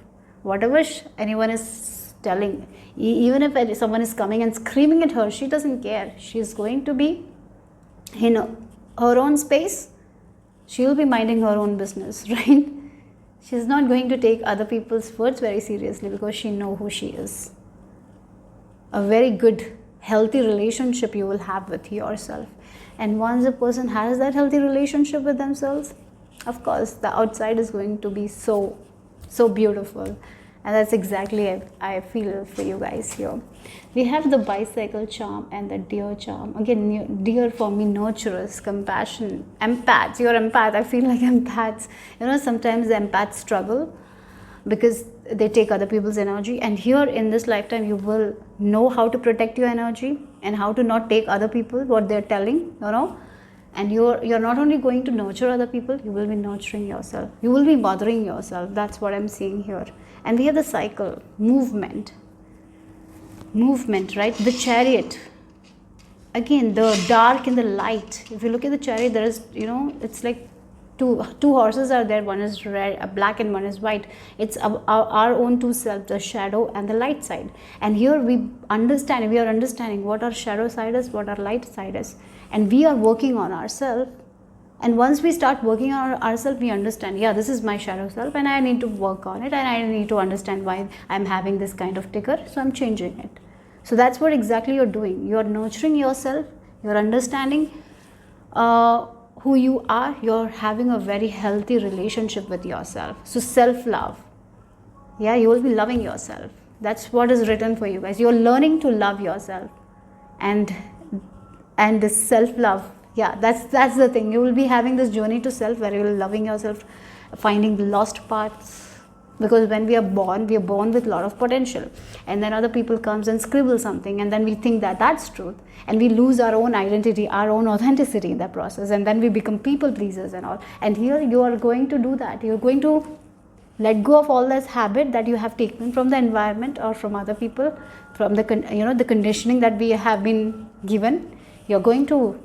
Whatever anyone is telling, even if someone is coming and screaming at her, she doesn't care. She's going to be in her own space. She'll be minding her own business, right? She's not going to take other people's words very seriously, because she knows who she is. A very good, healthy relationship you will have with yourself. And once a person has that healthy relationship with themselves, of course, the outside is going to be so beautiful. And that's exactly I feel for you guys here. We have the bicycle charm and the deer charm. Again, deer for me, nurturers, compassion, empaths. You're empath. I feel like empaths. Sometimes the empaths struggle because they take other people's energy. And here in this lifetime, you will know how to protect your energy and how to not take other people, what they're telling, And you're not only going to nurture other people, you will be nurturing yourself. You will be bothering yourself. That's what I'm seeing here. And we have the cycle, movement, right? The chariot. Again, the dark and the light. If you look at the chariot, there is, it's like two horses are there. One is red, black, and one is white. It's our own two selves, the shadow and the light side. And here we are understanding what our shadow side is, what our light side is. And we are working on ourselves. And once we start working on ourselves, we understand, this is my shadow self and I need to work on it, and I need to understand why I'm having this kind of ticker, so I'm changing it. So that's what exactly you're doing. You're nurturing yourself, you're understanding who you are, you're having a very healthy relationship with yourself. So self-love. You will be loving yourself. That's what is written for you guys. You're learning to love yourself. And the self-love. That's the thing. You will be having this journey to self, where you will be loving yourself, finding the lost parts. Because when we are born with a lot of potential. And then other people comes and scribble something, and then we think that that's truth. And we lose our own identity, our own authenticity in that process. And then we become people pleasers and all. And here you are going to do that. You're going to let go of all this habit that you have taken from the environment or from other people, from the conditioning that we have been given. You're going to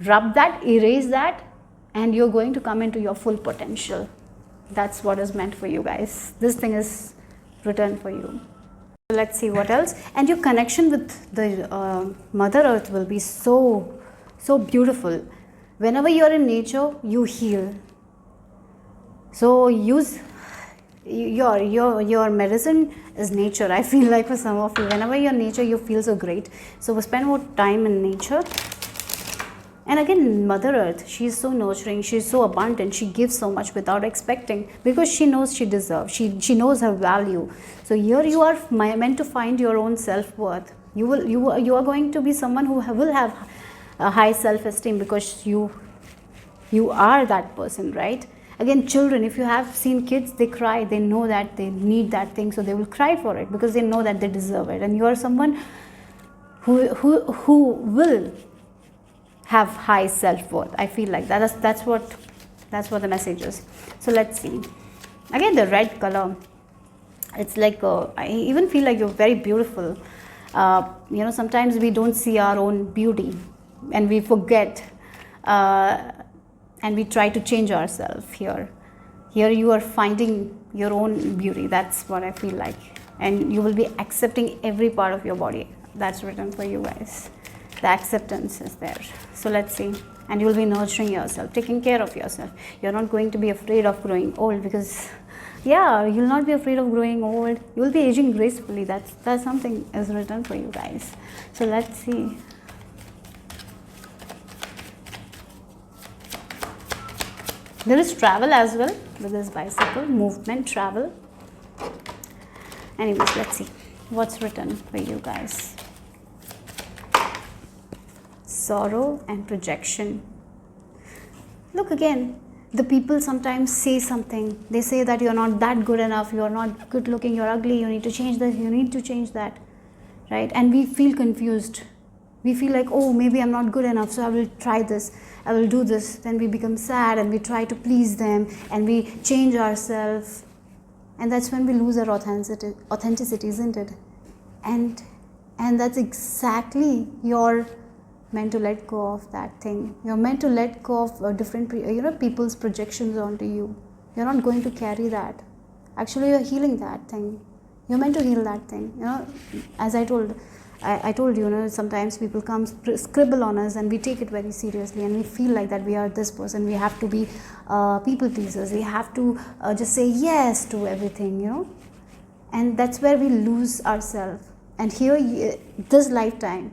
rub that, erase that, and you're going to come into your full potential. That's what is meant for you guys. This thing is written for you. Let's see what else. And your connection with the Mother Earth will be so beautiful. Whenever you're in nature, you heal. So use your medicine is nature. I feel like for some of you, whenever you're in nature, you feel so great. So spend more time in nature. And again, Mother Earth, she's so nurturing, she's so abundant, she gives so much without expecting, because she knows she deserves, she knows her value. So here you are meant to find your own self-worth. You are going to be someone who will have a high self-esteem, because you are that person, right? Again, children, if you have seen kids, they cry, they know that they need that thing, so they will cry for it because they know that they deserve it. And you are someone who will have high self-worth. I feel like that's what the message is. So let's see. Again, the red color, it's like I even feel like you're very beautiful. Sometimes we don't see our own beauty. and we forget, and we try to change ourselves. Here you are finding your own beauty. That's what I feel like, and you will be accepting every part of your body. That's written for you guys. The acceptance is there. So let's see. And you will be nurturing yourself, taking care of yourself. You're not going to be afraid of growing old, because you'll not be afraid of growing old. You will be aging gracefully. That's something is written for you guys. So let's see. There is travel as well with this bicycle, movement, travel. Anyways, let's see what's written for you guys. Sorrow and projection. Look again, the people sometimes say something. They say that you're not that good enough, you're not good looking, you're ugly, you need to change this, you need to change that, right? And we feel confused. We feel like, oh, maybe I'm not good enough, so I will try this, I will do this. Then we become sad and we try to please them and we change ourselves. And that's when we lose our authenticity, isn't it? And that's exactly you're meant to let go of that thing. You're meant to let go of different people's projections onto you. You're not going to carry that. Actually, you're healing that thing. You're meant to heal that thing. As I told you, sometimes people come scribble on us and we take it very seriously and we feel like that we are this person. We have to be people pleasers. We have to just say yes to everything, and that's where we lose ourselves. And here, this lifetime,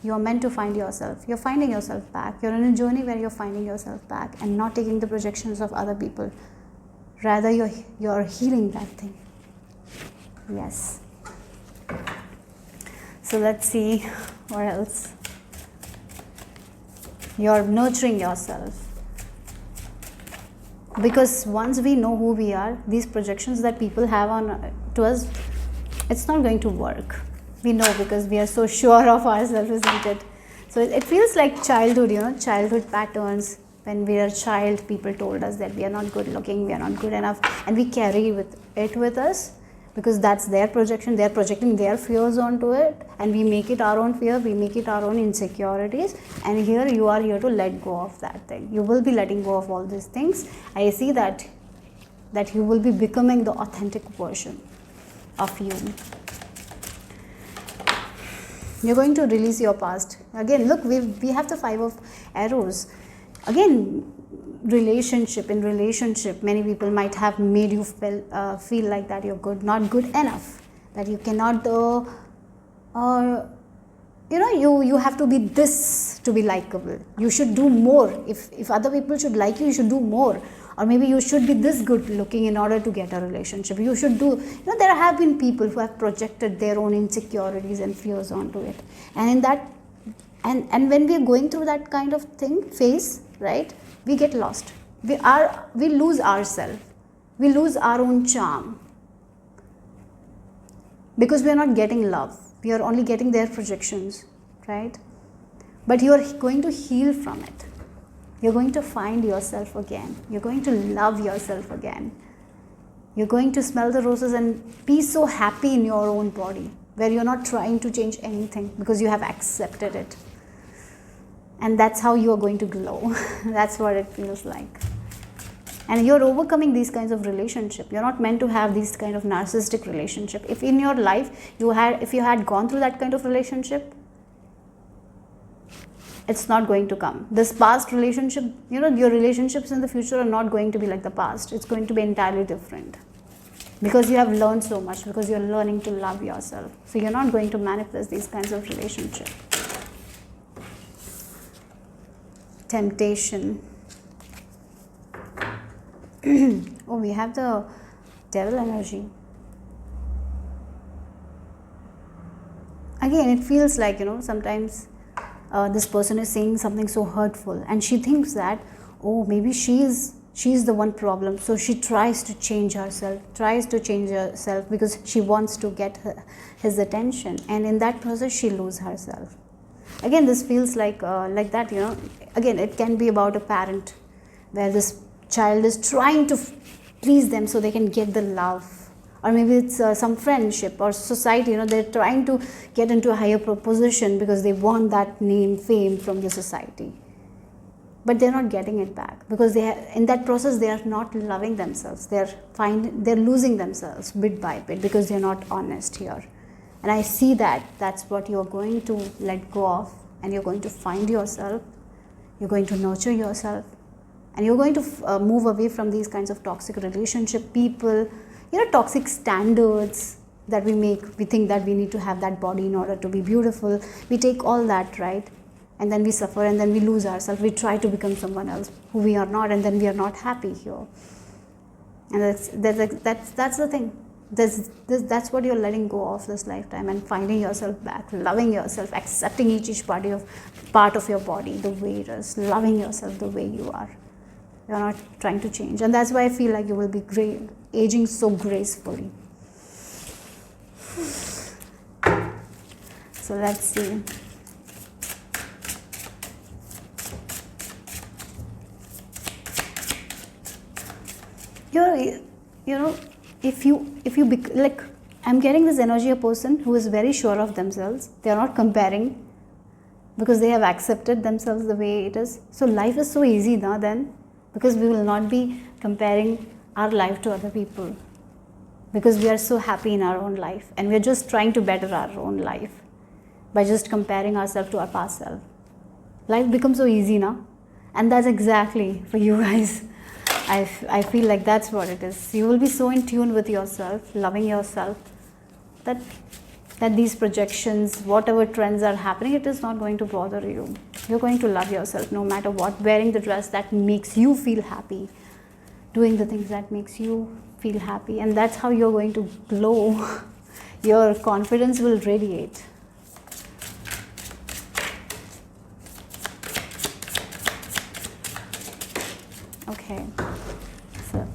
you're meant to find yourself. You're finding yourself back. You're on a journey where you're finding yourself back and not taking the projections of other people. Rather, you're healing that thing. Yes. So let's see what else. You're nurturing yourself. Because once we know who we are, these projections that people have to us, it's not going to work. We know because we are so sure of ourselves, isn't it? So it feels like childhood, childhood patterns. When we were a child, people told us that we are not good looking, we are not good enough, and we carry it with us because that's their projection. They are projecting their fears onto it, and we make it our own fear, we make it our own insecurities. And here you are here to let go of that thing. You will be letting go of all these things. I see that you will be becoming the authentic version of you. You're going to release your past. Again, look, we have the 5 of arrows. Again, in relationship, many people might have made you feel like that you're not good enough, that you cannot, you have to be this to be likable. You should do more. If other people should like you, you should do more. Or maybe you should be this good looking in order to get a relationship. You should do, there have been people who have projected their own insecurities and fears onto it. And in that, and when we are going through that kind of phase, right, we get lost. We lose ourselves. We lose our own charm. Because we are not getting love. We are only getting their projections, right? But you are going to heal from it. You're going to find yourself again. You're going to love yourself again. You're going to smell the roses and be so happy in your own body, where you're not trying to change anything because you have accepted it. And that's how you are going to glow. That's what it feels like. And you're overcoming these kinds of relationship. You're not meant to have these kind of narcissistic relationship. If in your life if you had gone through that kind of relationship, it's not going to come. This past relationship, your relationships in the future are not going to be like the past. It's going to be entirely different. Because you have learned so much, because you're learning to love yourself. So you're not going to manifest these kinds of relationships. Temptation. Oh, we have the devil energy. Again, it feels like, sometimes this person is saying something so hurtful, and she thinks that, oh, maybe she's the one problem. So she tries to change herself because she wants to get his attention. And in that process, she loses herself. Again, this feels like that, Again, it can be about a parent where this child is trying to please them so they can get the love, or maybe it's some friendship or society. They're trying to get into a higher position because they want that name, fame from the society, but they're not getting it back because in that process they are not loving themselves. They're losing themselves bit by bit because they're not honest here. And I see that's what you're going to let go of, and you're going to find yourself, you're going to nurture yourself, and you're going to move away from these kinds of toxic relationship, people, toxic standards that we make. We think that we need to have that body in order to be beautiful. We take all that, right? And then we suffer, and then we lose ourselves. We try to become someone else who we are not, and then we are not happy here. And that's the thing. That's what you're letting go of this lifetime, and finding yourself back, loving yourself, accepting each part of your body the way it is, loving yourself the way you are. You're not trying to change, and that's why I feel like you will be aging so gracefully. So let's see. If you like, I'm getting this energy, a person who is very sure of themselves. They are not comparing because they have accepted themselves the way it is. So life is so easy now then, because we will not be comparing our life to other people, because we are so happy in our own life, and we are just trying to better our own life by just comparing ourselves to our past self. Life becomes so easy now, and that's exactly for you guys. I feel like that's what it is. You will be so in tune with yourself, loving yourself, that these projections, whatever trends are happening, it is not going to bother you. You're going to love yourself no matter what, wearing the dress that makes you feel happy, doing the things that makes you feel happy, and that's how you're going to glow. Your confidence will radiate. Okay, so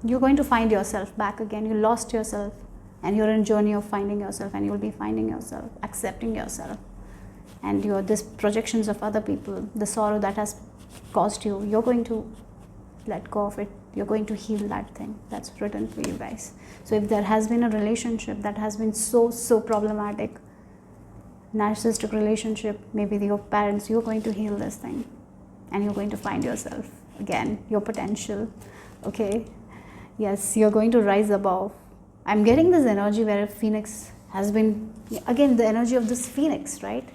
you're going to find yourself back again. You lost yourself, and you're in a journey of finding yourself, and you'll be finding yourself, accepting yourself, and these projections of other people, the sorrow that has caused you, you're going to let go of it. You're going to heal that thing that's written for you guys. So if there has been a relationship that has been so problematic, narcissistic relationship, maybe your parents, you're going to heal this thing, and you're going to find yourself again, your potential. Okay, yes, you're going to rise above. I'm getting this energy where a phoenix has been, again, the energy of this phoenix, right?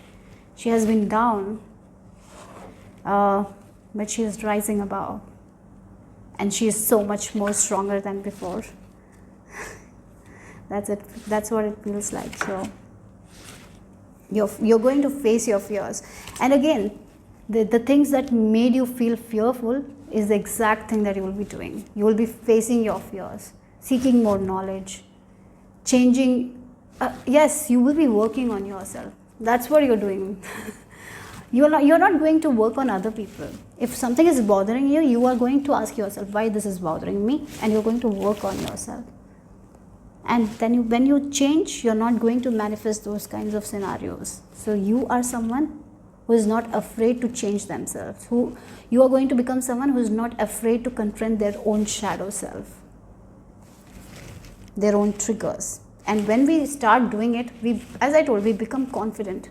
She has been down, but she is rising above, and she is so much more stronger than before. That's it. That's what it feels like. So you're going to face your fears, and again, the things that made you feel fearful is the exact thing that you will be doing. You will be facing your fears, seeking more knowledge, changing. Yes, you will be working on yourself. That's what you're doing. You're not going to work on other people. If something is bothering you, you are going to ask yourself why this is bothering me, and you're going to work on yourself. And then when you change, you're not going to manifest those kinds of scenarios. So you are someone who is not afraid to change themselves. You are going to become someone who is not afraid to confront their own shadow self, their own triggers. And when we start doing it, as I told, we become confident.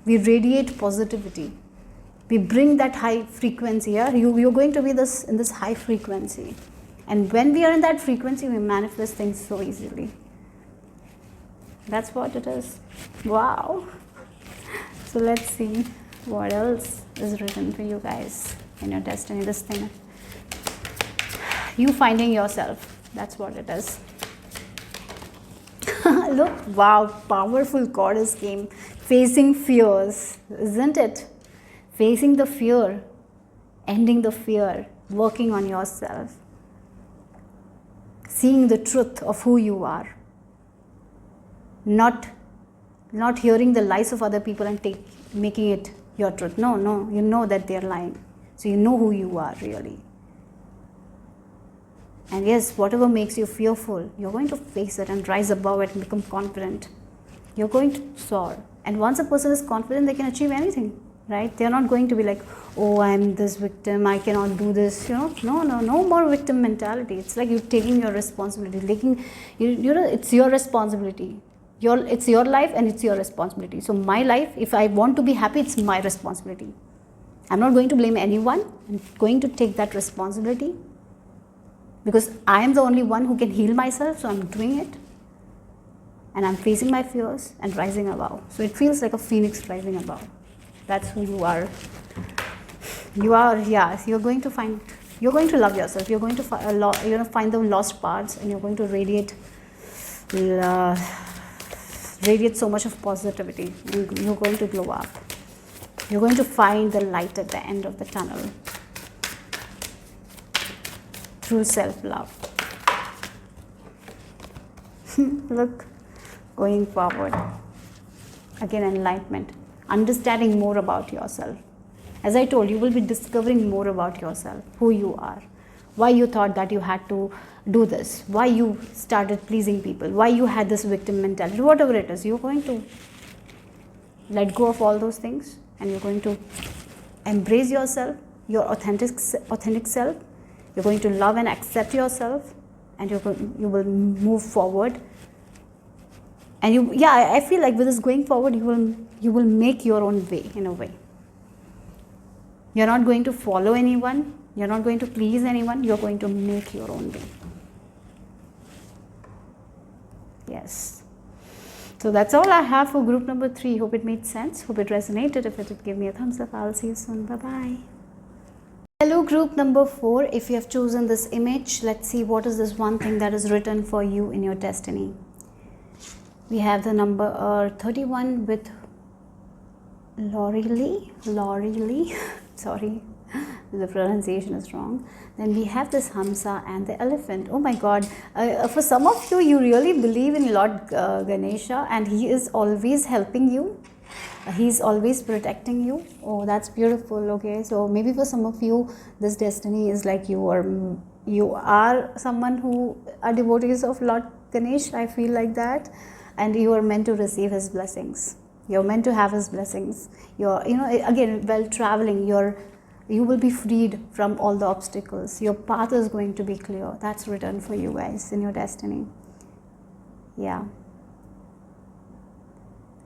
We radiate positivity. We bring that high frequency here. You're going to be in this high frequency. And when we are in that frequency, we manifest things so easily. That's what it is. Wow. So let's see what else is written for you guys in your destiny. This thing. You finding yourself. That's what it is. Look, wow, powerful goddess came. Facing fears, isn't it? Facing the fear, ending the fear, working on yourself, seeing the truth of who you are, not hearing the lies of other people and making it your truth. No, you know that they're lying. So you know who you are really. And yes, whatever makes you fearful, you're going to face it and rise above it and become confident. You're going to soar. And once a person is confident, they can achieve anything. right? They're not going to be like, oh, I'm this victim, I cannot do this, no more victim mentality. It's like you're taking your responsibility, it's your responsibility. It's your life and it's your responsibility. So my life, if I want to be happy, it's my responsibility. I'm not going to blame anyone. I'm going to take that responsibility because I am the only one who can heal myself, so I'm doing it. And I'm facing my fears and rising above. So it feels like a phoenix rising above. That's who you are. Yes, you're going to love yourself. You're going to find the lost parts, and you're going to radiate so much of positivity. You're going to glow up. You're going to find the light at the end of the tunnel. True self-love. Look, going forward. Again, enlightenment. Understanding more about yourself. As I told you, will be discovering more about yourself, who you are, why you thought that you had to do this, why you started pleasing people, why you had this victim mentality, whatever it is. You're going to let go of all those things, and you're going to embrace yourself, your authentic self. You're going to love and accept yourself, and you will move forward. And I feel like with this going forward, you will make your own way, in a way. You're not going to follow anyone. You're not going to please anyone. You're going to make your own way. Yes. So that's all I have for group number 3. Hope it made sense. Hope it resonated. If it did, give me a thumbs up. I'll see you soon. Bye-bye. Hello, group number 4. If you have chosen this image, let's see what is this one thing that is written for you in your destiny. We have the number 31 with Lori Lee. Sorry, the pronunciation is wrong. Then we have this Hamsa and the elephant. Oh my God. For some of you, you really believe in Lord Ganesha, and he is always helping you. He's always protecting you. Oh, that's beautiful. Okay, so maybe for some of you, this destiny is like you are someone who are devotees of Lord Ganesh. I feel like that. And you are meant to receive his blessings. You're meant to have his blessings. Again, while traveling, you will be freed from all the obstacles. Your path is going to be clear. That's written for you guys in your destiny. Yeah.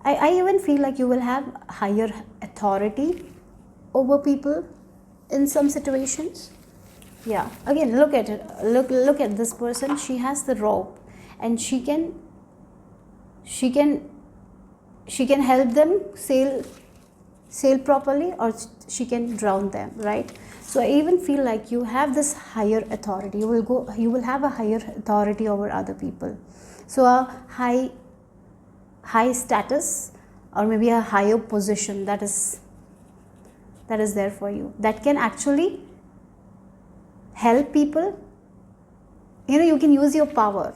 I even feel like you will have higher authority over people in some situations. Yeah. Again, look at it. Look at this person. She has the rope, and she can help them sail properly, or she can drown them, right? So I even feel like you have this higher authority. You will have a higher authority over other people. So a high status, or maybe a higher position that is there for you, that can actually help people. You can use your power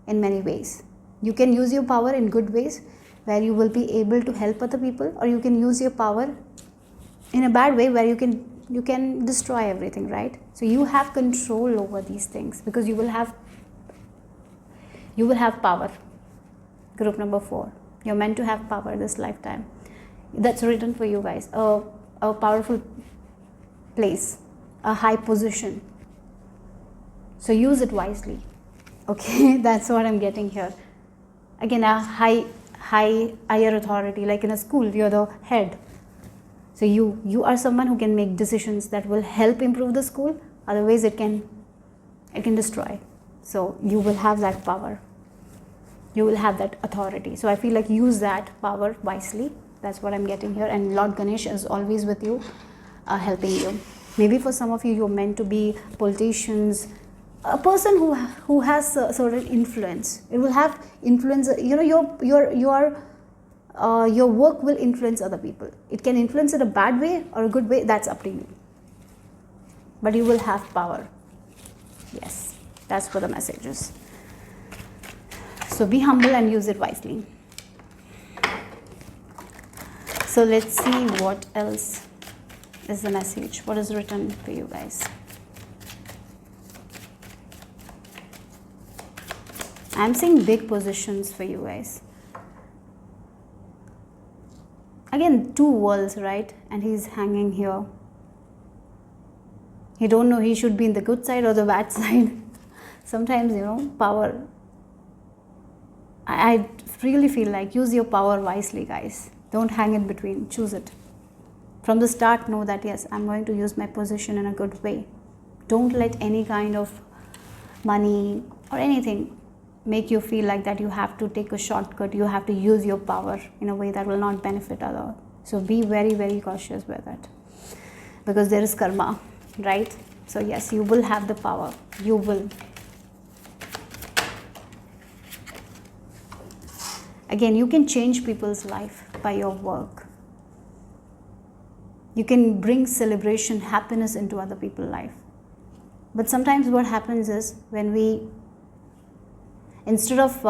in many ways. You can use your power in good ways, where you will be able to help other people, or you can use your power in a bad way, where you can destroy everything, right? So you have control over these things, because you will have power. Group number 4, you're meant to have power this lifetime. That's written for you guys. A powerful place, a high position. So use it wisely. Okay, that's what I'm getting here. Again, a higher authority, like in a school, you're the head. So you are someone who can make decisions that will help improve the school. Otherwise, it can destroy. So you will have that power. You will have that authority. So I feel like use that power wisely. That's what I'm getting here. And Lord Ganesh is always with you, helping you. Maybe for some of you, you're meant to be politicians, a person who has a certain influence. It will have influence. Your work will influence other people. It can influence in a bad way or a good way. That's up to you. But you will have power. Yes, that's for the messages. So be humble and use it wisely. So let's see what else is the message. What is written for you guys? I'm seeing big positions for you guys. again, two worlds, right? And he's hanging here. He don't know he should be in the good side or the bad side. Sometimes, power, I really feel like use your power wisely, guys. Don't hang in between, choose it. From the start, know that yes, I'm going to use my position in a good way. Don't let any kind of money or anything make you feel like that you have to take a shortcut, you have to use your power in a way that will not benefit others. So be very, very cautious with it, because there is karma, right? So yes, you will have the power, you will. Again, you can change people's life by your work. You can bring celebration, happiness into other people's life. But sometimes what happens is, when we, instead of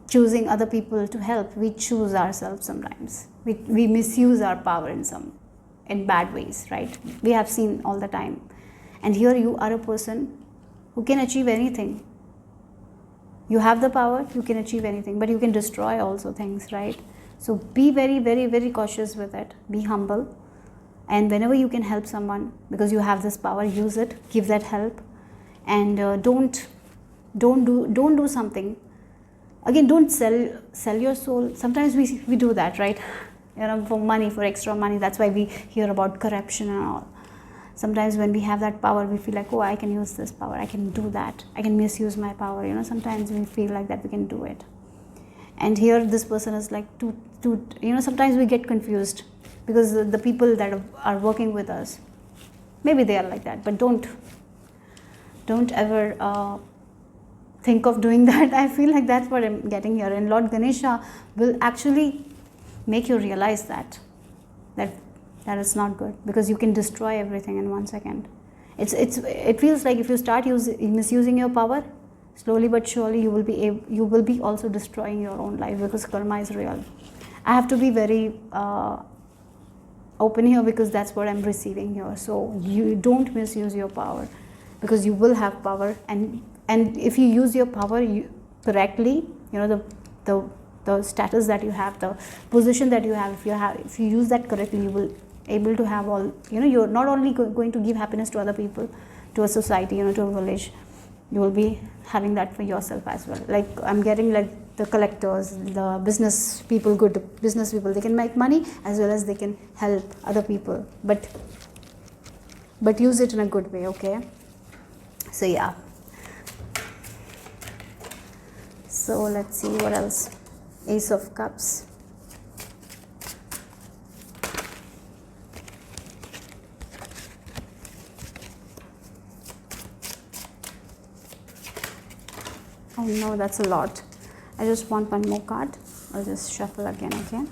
choosing other people to help, we choose ourselves sometimes. We misuse our power in bad ways, right? We have seen all the time. And here you are a person who can achieve anything. You have the power, you can achieve anything, but you can destroy also things, right? So be very, very, very cautious with it. Be humble. And whenever you can help someone, because you have this power, use it, give that help. And don't do something. Again, don't sell your soul. Sometimes we do that, right? For money, for extra money. That's why we hear about corruption and all. Sometimes when we have that power, we feel like, oh, I can use this power, I can do that, I can misuse my power. Sometimes we feel like that we can do it. And here this person is like sometimes we get confused, because the people that are working with us, maybe they are like that, but don't ever think of doing that. I feel like that's what I'm getting here. And Lord Ganesha will actually make you realize that is not good, because you can destroy everything in 1 second. It feels like if you start misusing your power, slowly but surely you will be also destroying your own life, because karma is real. I have to be very open here, because that's what I'm receiving here. So you don't misuse your power, because you will have power, and if you use your power correctly, the status that you have, the position that you have, if you use that correctly, you will able to have all, you're not only going to give happiness to other people, to a society, to a village, you will be having that for yourself as well. Like I'm getting like the collectors, the business people, good business people, they can make money as well as they can help other people, but use it in a good way, okay? So yeah. So let's see what else. Ace of Cups. Oh no, that's a lot. I just want one more card. I'll just shuffle again, okay?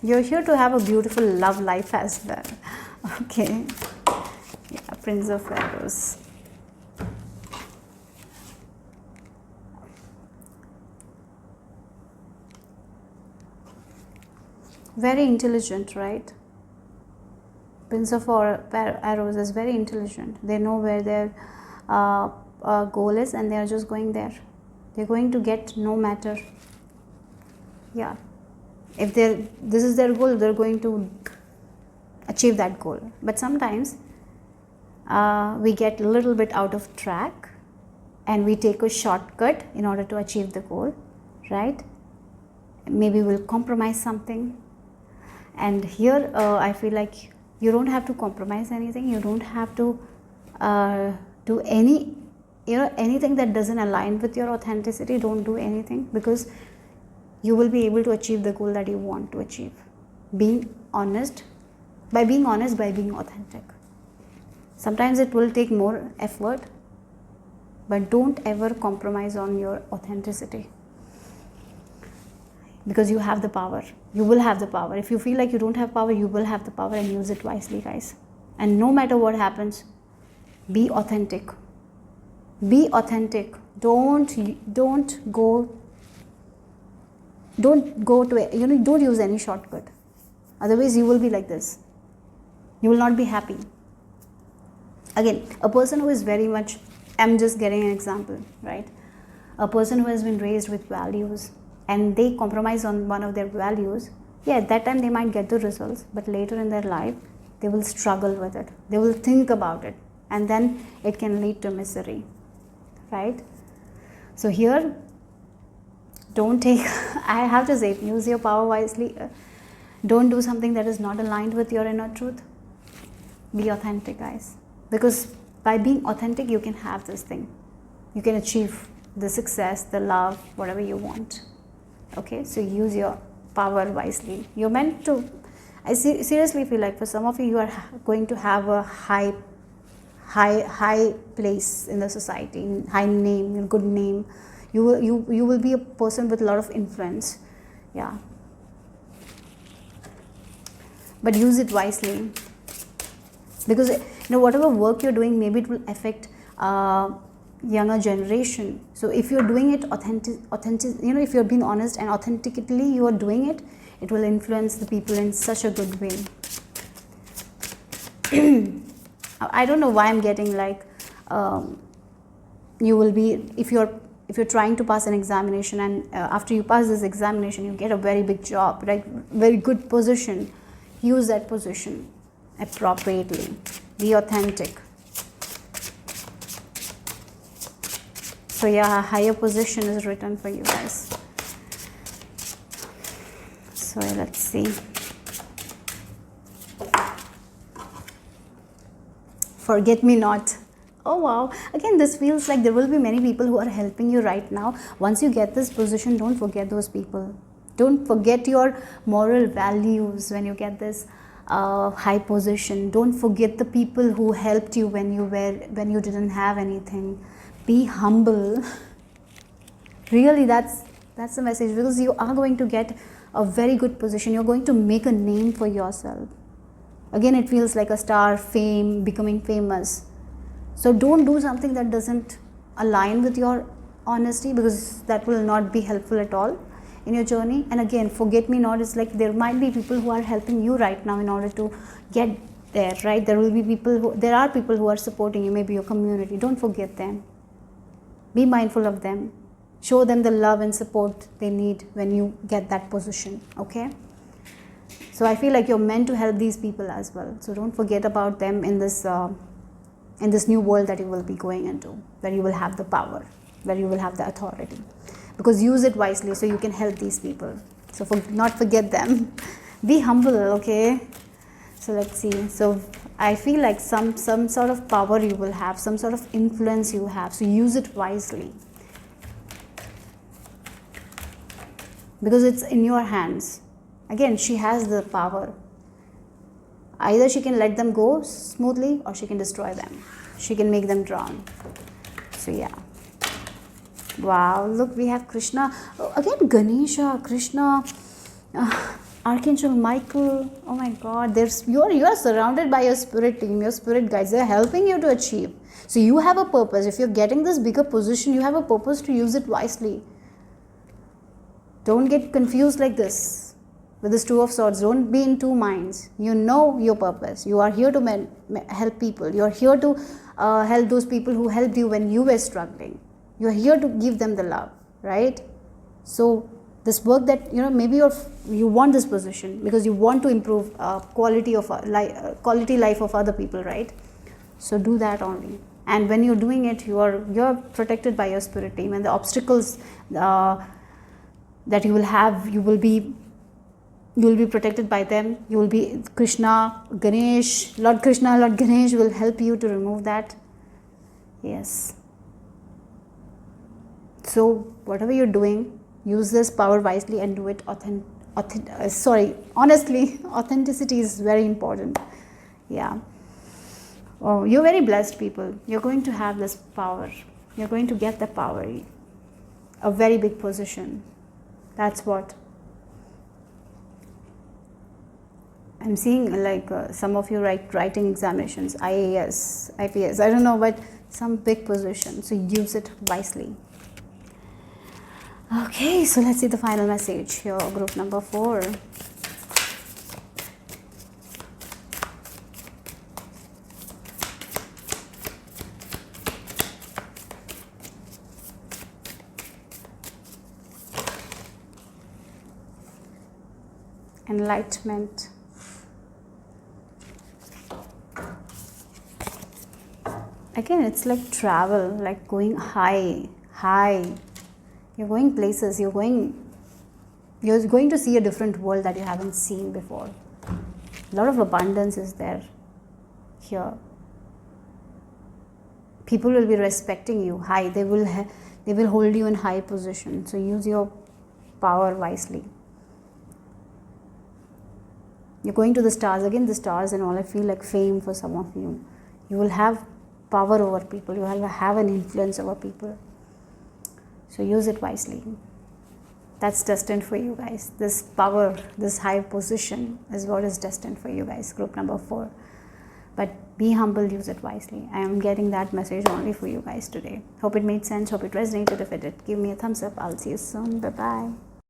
You're here to have a beautiful love life as well. Okay. Yeah, Prince of Arrows. Very intelligent, right? Prince of Arrows is very intelligent. They know where their goal is, and they are just going there. They're going to get no matter. Yeah. If this is their goal, they're going to achieve that goal. But sometimes we get a little bit out of track, and we take a shortcut in order to achieve the goal, right? Maybe we'll compromise something. And here I feel like you don't have to compromise anything. You don't have to do anything that doesn't align with your authenticity. Don't do anything, because you will be able to achieve the goal that you want to achieve. Being honest, by being authentic. Sometimes it will take more effort, but don't ever compromise on your authenticity, because you have the power. You will have the power. If you feel like you don't have power, you will have the power, and use it wisely, guys. And no matter what happens, be authentic. Be authentic. Don't go to don't use any shortcut. Otherwise you will be like this. You will not be happy. Again, a person who is very much, I'm just getting an example, right? A person who has been raised with values and they compromise on one of their values, yeah, at that time they might get the results, but later in their life they will struggle with it, they will think about it, and then it can lead to misery, right? So here, don't take I have to say, use your power wisely. Don't do something that is not aligned with your inner truth. Be authentic, guys, because by being authentic you can have this thing, you can achieve the success, the love, whatever you want. Okay, so use your power wisely. You're meant to, I seriously feel like for some of you, you are going to have a high place in the society, high name, good name. You will be a person with a lot of influence. Yeah, but use it wisely, because whatever work you're doing, maybe it will affect younger generation. So if you're doing it authentic, if you're being honest and authentically you are doing it, it will influence the people in such a good way. I don't know why I'm getting like you will be, if you're trying to pass an examination, and after you pass this examination you get a very big job, right, very good position. Use that position appropriately. Be authentic. So yeah, a higher position is written for you guys. So let's see. Forget me not. Oh wow, again this feels like there will be many people who are helping you right now. Once you get this position, don't forget those people. Don't forget your moral values when you get this high position. Don't forget the people who helped you when you didn't have anything. Be humble. Really, that's the message, because you are going to get a very good position. You're going to make a name for yourself. Again, it feels like a star, fame, becoming famous. So don't do something that doesn't align with your honesty, because that will not be helpful at all in your journey. And again, forget me not, it's like there might be people who are helping you right now in order to get there, right? There are people who are supporting you, maybe your community. Don't forget them. Be mindful of them. Show them the love and support they need when you get that position, okay? So I feel like you're meant to help these people as well. So don't forget about them in this new world that you will be going into, where you will have the power, where you will have the authority. Because use it wisely so you can help these people. So not forget them. Be humble, okay? So let's see. So I feel like some sort of power you will have, some sort of influence you have. So use it wisely, because it's in your hands. Again, she has the power. Either she can let them go smoothly, or she can destroy them. She can make them drown. So yeah. Wow, look, we have Krishna. Again, Ganesha, Krishna, Archangel Michael. Oh my God, you are surrounded by your spirit team, your spirit guides. They're helping you to achieve. So you have a purpose. If you're getting this bigger position, you have a purpose to use it wisely. Don't get confused like this with this Two of Swords. Don't be in two minds. You know your purpose. You are here to help people. You are here to help those people who helped you when you were struggling. You are here to give them the love, right? So this work that, maybe you want this position because you want to improve quality life of other people, right? So do that only. And when you're doing it, you're protected by your spirit team, and the obstacles that you will have, you will be protected by them. You will be Krishna, Ganesh, Lord Krishna, Lord Ganesh will help you to remove that. Yes. So whatever you're doing, use this power wisely and do it honestly. Authenticity is very important. Yeah. Oh, you're very blessed, people. You're going to have this power. You're going to get the power. A very big position. That's what. I'm seeing like some of you writing examinations, IAS, IPS, I don't know, but some big position. So use it wisely. Okay, so let's see the final message here, group number 4. enlightenment. Again, it's like travel, like going high. You're going places, you're going to see a different world that you haven't seen before. A lot of abundance is there here. People will be respecting you high. They will hold you in high position. So use your power wisely. You're going to the stars. Again, the stars and all. I feel like fame for some of you. You will have power over people. You will have an influence over people. So use it wisely. That's destined for you guys. This power, this high position is what is destined for you guys. Group number 4. But be humble, use it wisely. I am getting that message only for you guys today. Hope it made sense. Hope it resonated. If it did, give me a thumbs up. I'll see you soon. Bye-bye.